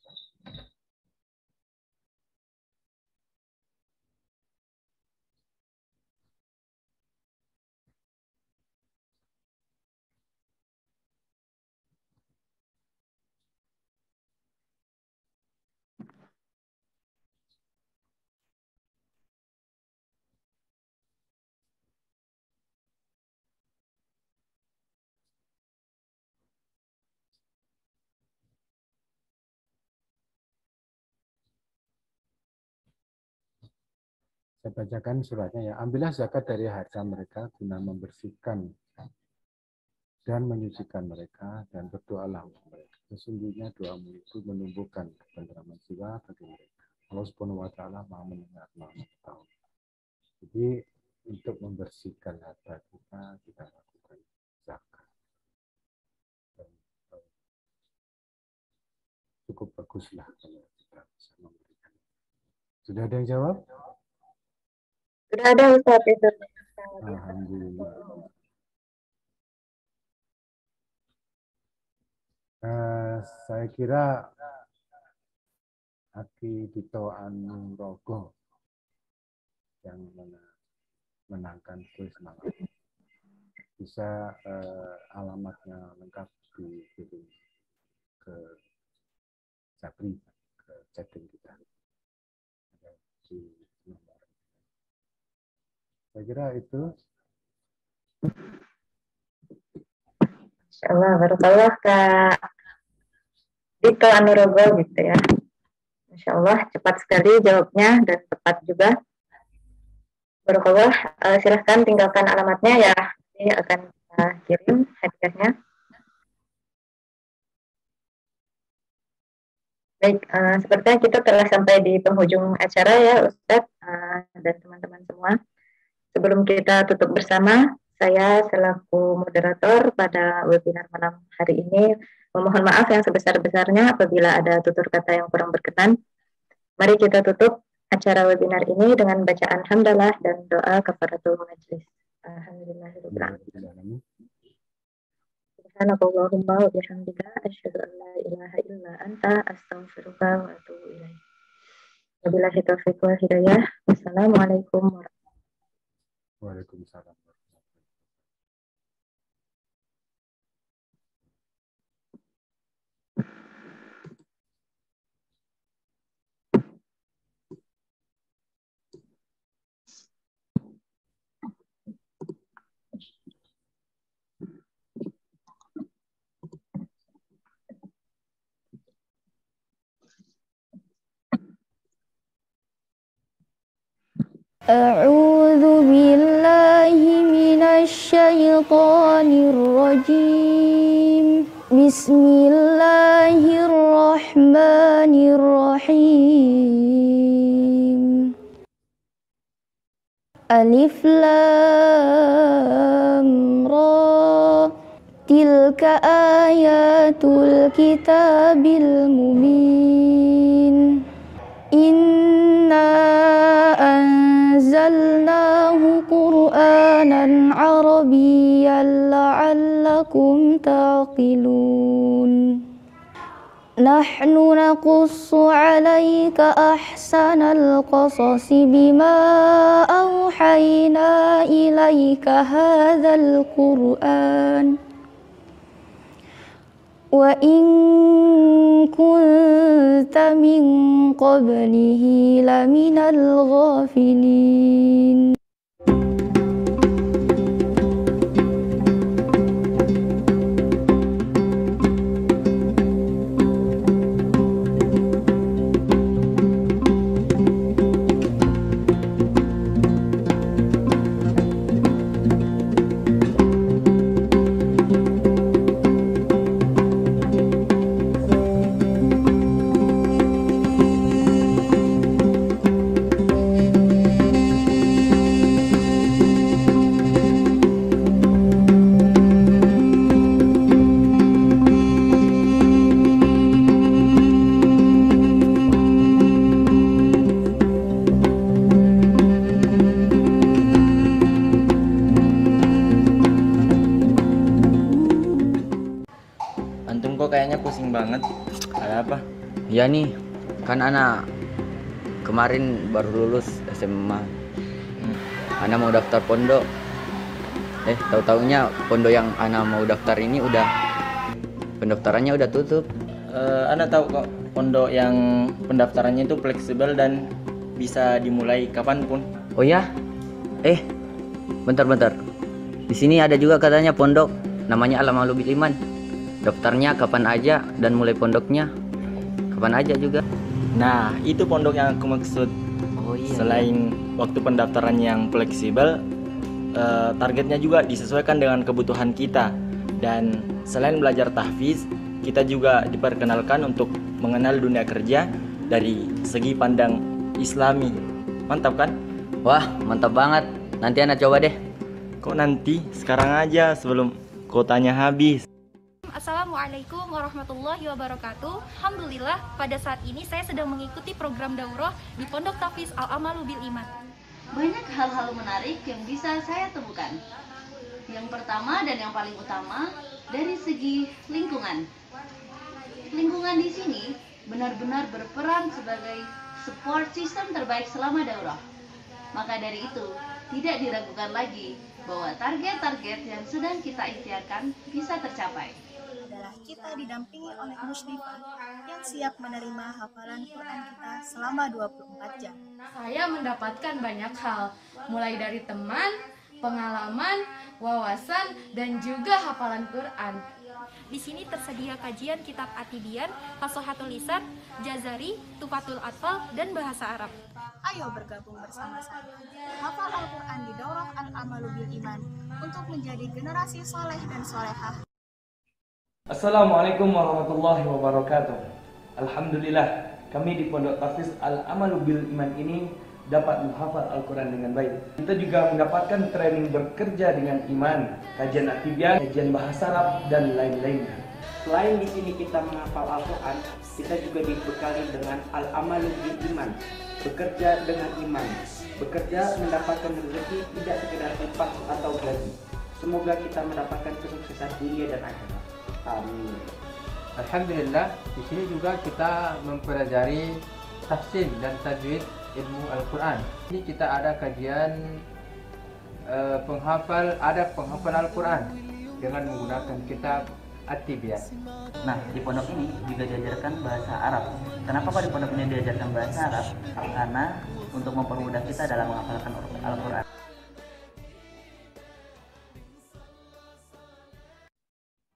Speaker 3: Saya bacakan suratnya ya. Ambillah zakat dari harta mereka guna membersihkan dan menyucikan mereka dan berdoalah untuk mereka. Sesungguhnya doamu itu menumbuhkan ketentraman jiwa bagi mereka. Allah Subhanahu wa taala Maha mendengar, Maha mengetahui. Jadi untuk membersihkan harta kita lakukan zakat. Dan cukup baguslah kalau kita bisa memberikan. Sudah ada yang jawab?
Speaker 1: Sudah ada Ustaz itu.
Speaker 3: Alhamdulillah. Saya kira Aki Dito Anurogo yang menangkan kuis malam. Bisa alamatnya lengkap dikirim ke Sabri, ke chatting kita. Saya kira itu.
Speaker 1: Insyaallah, barakallah Kak Dito Anurogo gitu ya. Insyaallah cepat sekali jawabnya dan tepat juga. Barakallah, silahkan tinggalkan alamatnya ya. Ini akan kita kirim hadiahnya. Baik, sepertinya kita telah sampai di penghujung acara ya Ustadz dan teman-teman semua. Sebelum kita tutup bersama, saya selaku moderator pada webinar malam hari ini memohon maaf yang sebesar-besarnya apabila ada tutur kata yang kurang berkenan. Mari kita tutup acara webinar ini dengan bacaan hamdalah dan doa kafaratul majlis. Alhamdulillahirabbil alamin. Subhanakallahumma wa bihamdika asyhadu an la ilaha illa anta astaghfiruka wa atubu ilaik. Wabillahi taufiq wal hidayah. Wassalamualaikum warahmatullahi wabarakatuh.
Speaker 3: Waalaikumsalam.
Speaker 10: A'udzu billahi minasyaitonir rajim. Bismillahirrahmanirrahim. Alif Lam Ra. Tilka ayatul kitabil mubin. Inna anzalnahu Qur'anan Arabiyyan la'allakum taqilun. Nahnu naqussu 'alaika ahsanal qasasi bima awhayna ilaika hadzal Qur'an. Wa in kunta min qablihi laminal ghafilin.
Speaker 11: Antum kok kayaknya pusing banget. Ada apa?
Speaker 12: Ya nih, kan Ana kemarin baru lulus SMA. Ana mau daftar pondok. Tahu-taunya pondok yang Ana mau daftar ini pendaftarannya udah tutup.
Speaker 11: Ana tahu kok pondok yang pendaftarannya itu fleksibel dan bisa dimulai kapanpun.
Speaker 12: Oh ya? Bentar. Di sini ada juga katanya pondok namanya Al-Amalu Bil Iman. Daftarnya kapan aja dan mulai pondoknya kapan aja juga.
Speaker 11: Nah, itu pondok yang aku maksud.
Speaker 12: Oh iya.
Speaker 11: Selain waktu pendaftaran yang fleksibel, targetnya juga disesuaikan dengan kebutuhan kita. Dan selain belajar tahfiz, kita juga diperkenalkan untuk mengenal dunia kerja dari segi pandang Islami. Mantap kan?
Speaker 12: Wah, mantap banget. Nanti Ana coba deh.
Speaker 11: Kok nanti? Sekarang aja sebelum kuotanya habis.
Speaker 13: Assalamualaikum warahmatullahi wabarakatuh. Alhamdulillah, pada saat ini saya sedang mengikuti program daurah di Pondok Tahfiz Al-Amalu Bil Iman.
Speaker 14: Banyak hal-hal menarik yang bisa saya temukan. Yang pertama dan yang paling utama dari segi lingkungan. Lingkungan di sini benar-benar berperan sebagai support system terbaik selama daurah. Maka dari itu, tidak diragukan lagi bahwa target-target yang sedang kita ikhtiarkan bisa tercapai.
Speaker 15: Adalah kita didampingi oleh musyrifah yang siap menerima hafalan Quran kita selama 24 jam.
Speaker 16: Saya mendapatkan banyak hal, mulai dari teman, pengalaman, wawasan, dan juga hafalan Quran.
Speaker 13: Di sini tersedia kajian kitab At-Tibyan, Fasohatul Lisan, Jazari, Tufatul Atfal, dan bahasa Arab.
Speaker 15: Ayo bergabung bersama saya, hafal Al-Quran di Daurah Al-Amalu Bil Iman untuk menjadi generasi soleh dan solehah.
Speaker 17: Assalamualaikum warahmatullahi wabarakatuh. Alhamdulillah, kami di Pondok Tahfiz Al-Amalu Bil Iman ini dapat menghafal Al-Quran dengan baik. Kita juga mendapatkan training bekerja dengan iman, kajian At-Tibyan, kajian bahasa Arab, dan lain-lainnya.
Speaker 18: Selain di sini kita menghafal Al-Quran, kita juga dibekali dengan Al-Amalu Bil Iman, bekerja dengan iman, bekerja mendapatkan rezeki tidak sekedar upah atau gaji. Semoga kita mendapatkan kesuksesan dunia dan akhirat. Amin.
Speaker 19: Alhamdulillah, di sini juga kita mempelajari tahsin dan tajwid ilmu Al-Quran. Ini kita ada kajian penghafal Al-Quran dengan menggunakan kitab At-Tibyan.
Speaker 20: Nah, di pondok ini juga diajarkan bahasa Arab. Kenapa Pak di pondok ini diajarkan bahasa Arab? Karena untuk mempermudah kita dalam menghafalkan Al-Quran.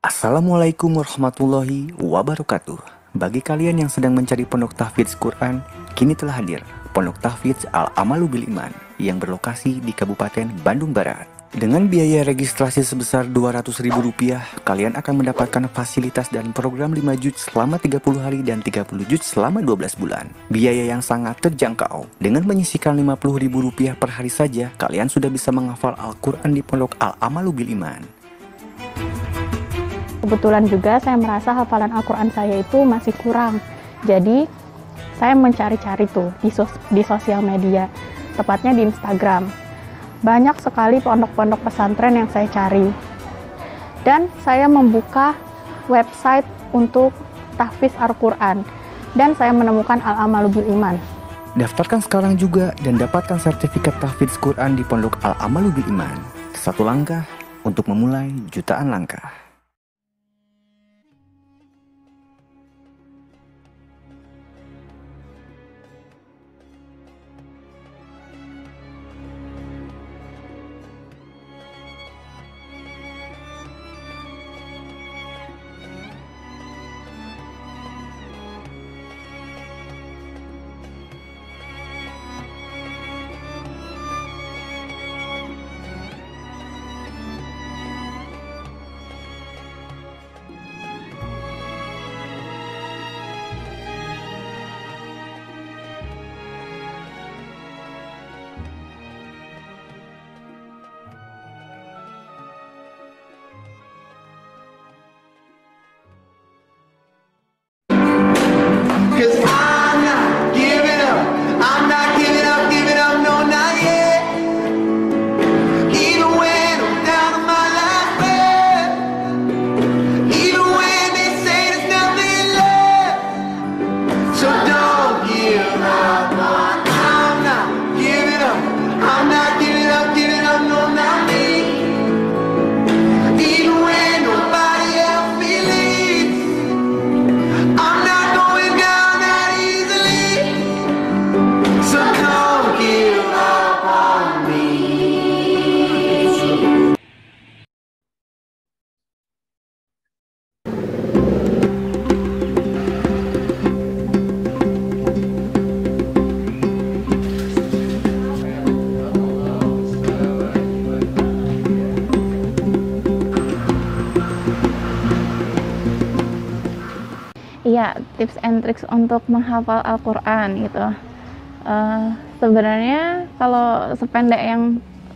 Speaker 21: Assalamualaikum warahmatullahi wabarakatuh. Bagi kalian yang sedang mencari pondok tahfidz Quran, kini telah hadir Pondok Tahfidz Al-Amalu Bil Iman yang berlokasi di Kabupaten Bandung Barat. Dengan biaya registrasi sebesar Rp200.000, kalian akan mendapatkan fasilitas dan program 5 juz selama 30 hari dan 30 juz selama 12 bulan. Biaya yang sangat terjangkau. Dengan menyisihkan Rp50.000 per hari saja, kalian sudah bisa menghafal Al-Quran di Pondok Al-Amalu Bil Iman.
Speaker 7: Kebetulan juga saya merasa hafalan Al-Quran saya itu masih kurang. Jadi saya mencari-cari tuh di sosial media, tepatnya di Instagram. Banyak sekali pondok-pondok pesantren yang saya cari. Dan saya membuka website untuk tahfiz Al-Quran. Dan saya menemukan Al-Amalu Bil Iman.
Speaker 21: Daftarkan sekarang juga dan dapatkan sertifikat tahfiz Quran di Pondok Al-Amalu Bil Iman. Satu langkah untuk memulai jutaan langkah.
Speaker 7: Iya, tips and tricks untuk menghafal Al-Quran gitu. Sebenarnya kalau sependek yang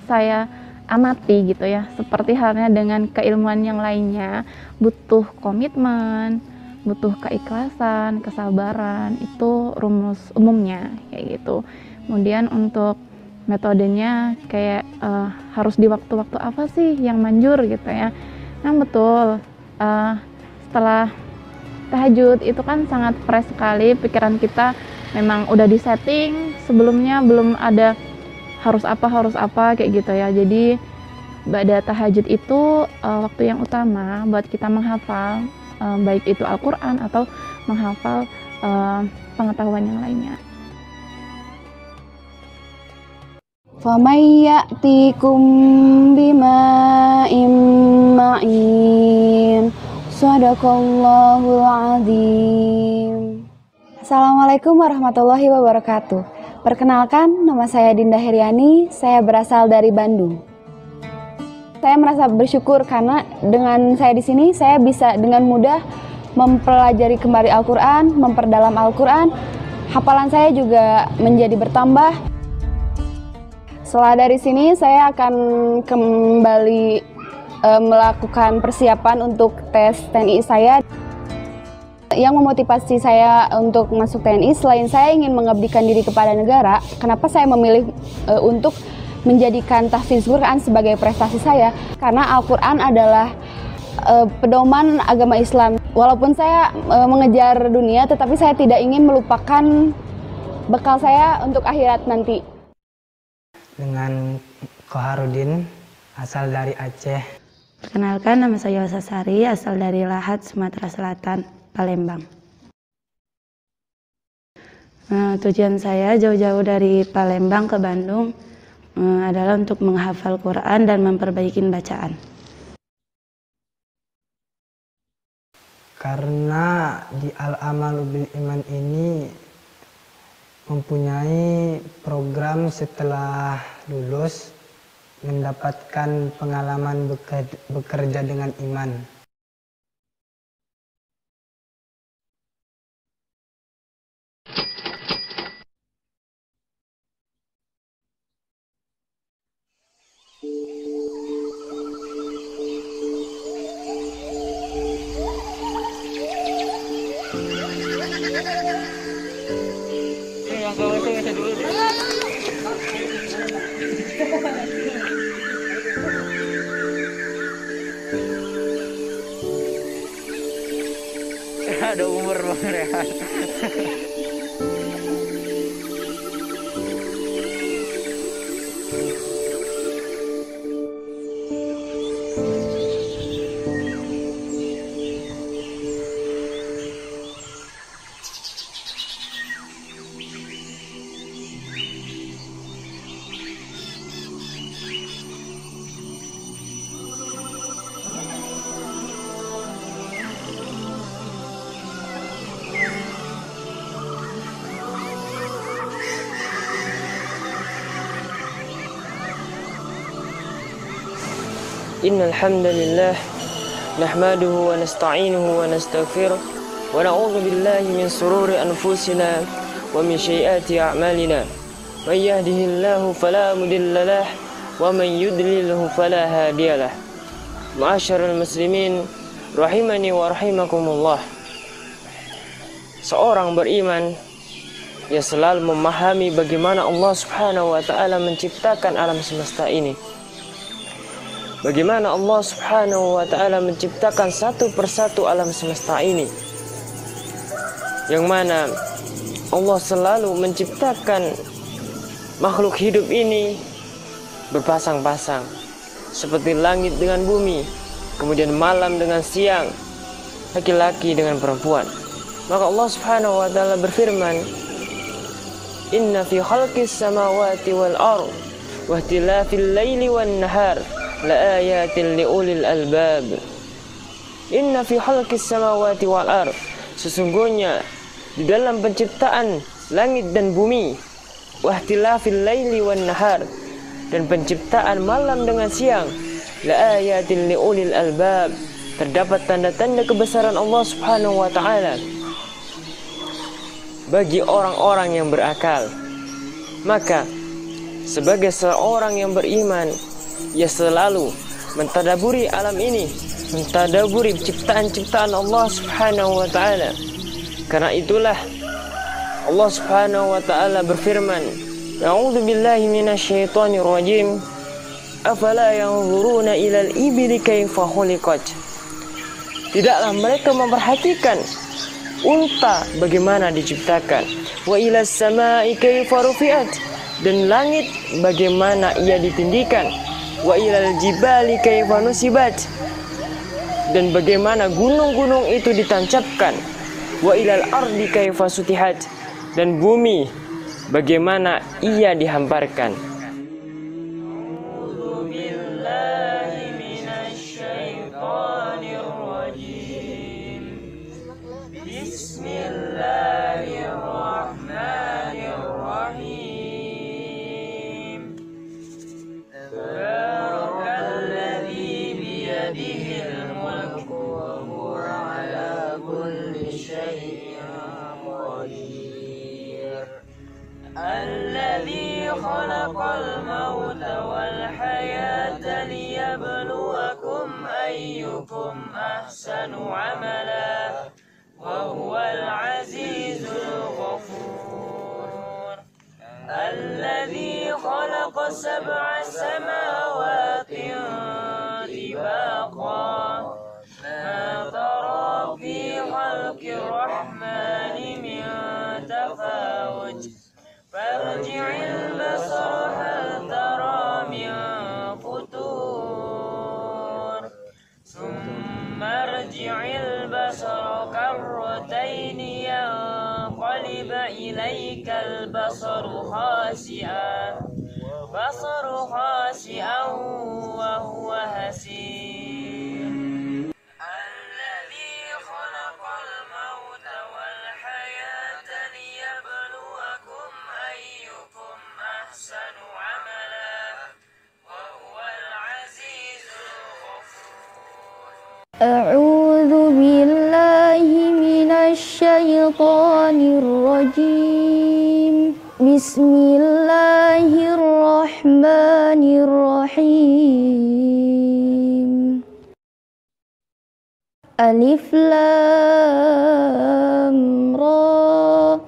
Speaker 7: saya amati gitu ya, seperti halnya dengan keilmuan yang lainnya, butuh komitmen, butuh keikhlasan, kesabaran, itu rumus umumnya kayak gitu. Kemudian untuk metodenya kayak harus di waktu-waktu apa sih yang manjur gitu ya. Nah betul, setelah tahajud itu kan sangat fresh sekali, pikiran kita memang udah disetting sebelumnya, belum ada harus apa kayak gitu ya. Jadi pada tahajud itu waktu yang utama buat kita menghafal, baik itu Al-Quran atau menghafal pengetahuan yang lainnya.
Speaker 10: فَمَنْ يَأْتِكُمْ بِمَاءٍ مَّعِينٍ Sadaqallahul azim. Assalamualaikum warahmatullahi wabarakatuh. Perkenalkan, nama saya Dinda Heriani, saya berasal dari Bandung. Saya merasa bersyukur karena dengan saya di sini saya bisa dengan mudah mempelajari kembali Al-Quran, memperdalam Al-Quran. Hafalan saya juga menjadi bertambah. Setelah dari sini saya akan kembali melakukan persiapan untuk tes TNI saya. Yang memotivasi saya untuk masuk TNI, selain saya ingin mengabdikan diri kepada negara, kenapa saya memilih untuk menjadikan tahfiz Quran sebagai prestasi saya? Karena Al-Quran adalah pedoman agama Islam. Walaupun saya mengejar dunia, tetapi saya tidak ingin melupakan bekal saya untuk akhirat nanti.
Speaker 22: Dengan Koharudin, asal dari Aceh.
Speaker 23: Perkenalkan, nama saya Yosa Sari, asal dari Lahat, Sumatera Selatan, Palembang. Tujuan saya jauh-jauh dari Palembang ke Bandung adalah untuk menghafal Quran dan memperbaiki bacaan.
Speaker 22: Karena di Al-Amalu Bil Iman ini mempunyai program setelah lulus mendapatkan pengalaman bekerja dengan iman.
Speaker 2: Ada umur Bang Rehan.
Speaker 4: Innal hamdalillah nahmaduhu wa nasta'inuhu wa nastaghfiruh wa na'udzu billahi min shururi anfusina wa min sayyiati a'malina. May yahdihillahu fala mudilla lahu wa man yudlilhu fala hadiyalah. Ma'asyiral muslimin rahimani wa rahimakumullah. Seorang beriman ia selalu memahami bagaimana Allah Subhanahu wa taala menciptakan alam semesta ini. Bagaimana Allah Subhanahu wa ta'ala menciptakan satu persatu alam semesta ini, yang mana Allah selalu menciptakan makhluk hidup ini berpasang-pasang, seperti langit dengan bumi, kemudian malam dengan siang, laki-laki dengan perempuan. Maka Allah Subhanahu wa ta'ala berfirman, Inna fi khalqis samawati wal ardh wa ikhtilafil laili wan nahar la ayatin liulil albab. Inna fi khalqis samawati wal ardh, sesungguhnya di dalam penciptaan langit dan bumi, wa ikhtilafil laili wan nahar, dan penciptaan malam dengan siang, la ayatin liulil albab, terdapat tanda-tanda kebesaran Allah Subhanahu wa taala bagi orang-orang yang berakal. Maka sebagai seorang yang beriman, ia selalu mentadaburi alam ini, mentadaburi ciptaan-ciptaan Allah Subhanahu wa ta'ala. Karena itulah Allah Subhanahu wa ta'ala berfirman, A'udzu billahi minasyaitonir rajim. Afala yanzuruna ilal ibili kaifa khuliqat. Tidaklah mereka memperhatikan unta bagaimana diciptakan. Wa ilas samai kaifa rufi'at, dan langit bagaimana ia ditinggikan. Wa ilal jibali kaifa nusibat, dan bagaimana gunung-gunung itu ditancapkan. Wa ilal ardi kaifa sutihat, dan bumi bagaimana ia dihamparkan.
Speaker 2: Khalaqal mauta wal hayata liyabluwakum ayyukum ahsanu amala wa huwal azizul ghafur. Alladzi khalaqa sab'a samawati tibaqa ma tara fi khalqir rahmani min tafawuj. Farji'il basara hal tara min futur. Summa rji'il basara karrataini yanqalib ilaikal basaru khasi'an wa huwa hasir. Alladzi khalaqal mauta wal hayata liyabluwakum
Speaker 5: A'udzu billahi minasy syaithanir rajim. Bismillahirrahmanirrahim. Alif lam ra.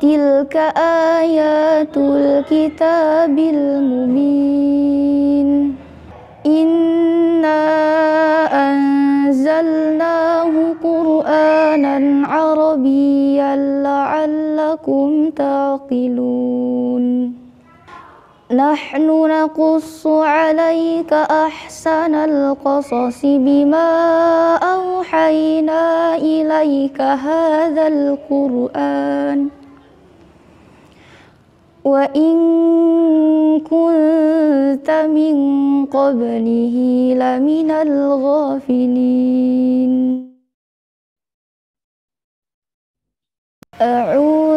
Speaker 5: Tilka ayatul kitabil mubin. Inna anzalnahu Qur'anan Arabiyyan la'allakum taqilun. Nahnu naqussu 'alaika ahsanal qasasi bima awhayna ilaika hadzal Qur'an. Wa in kunta min qablihi laminal ghafilin. A'udzu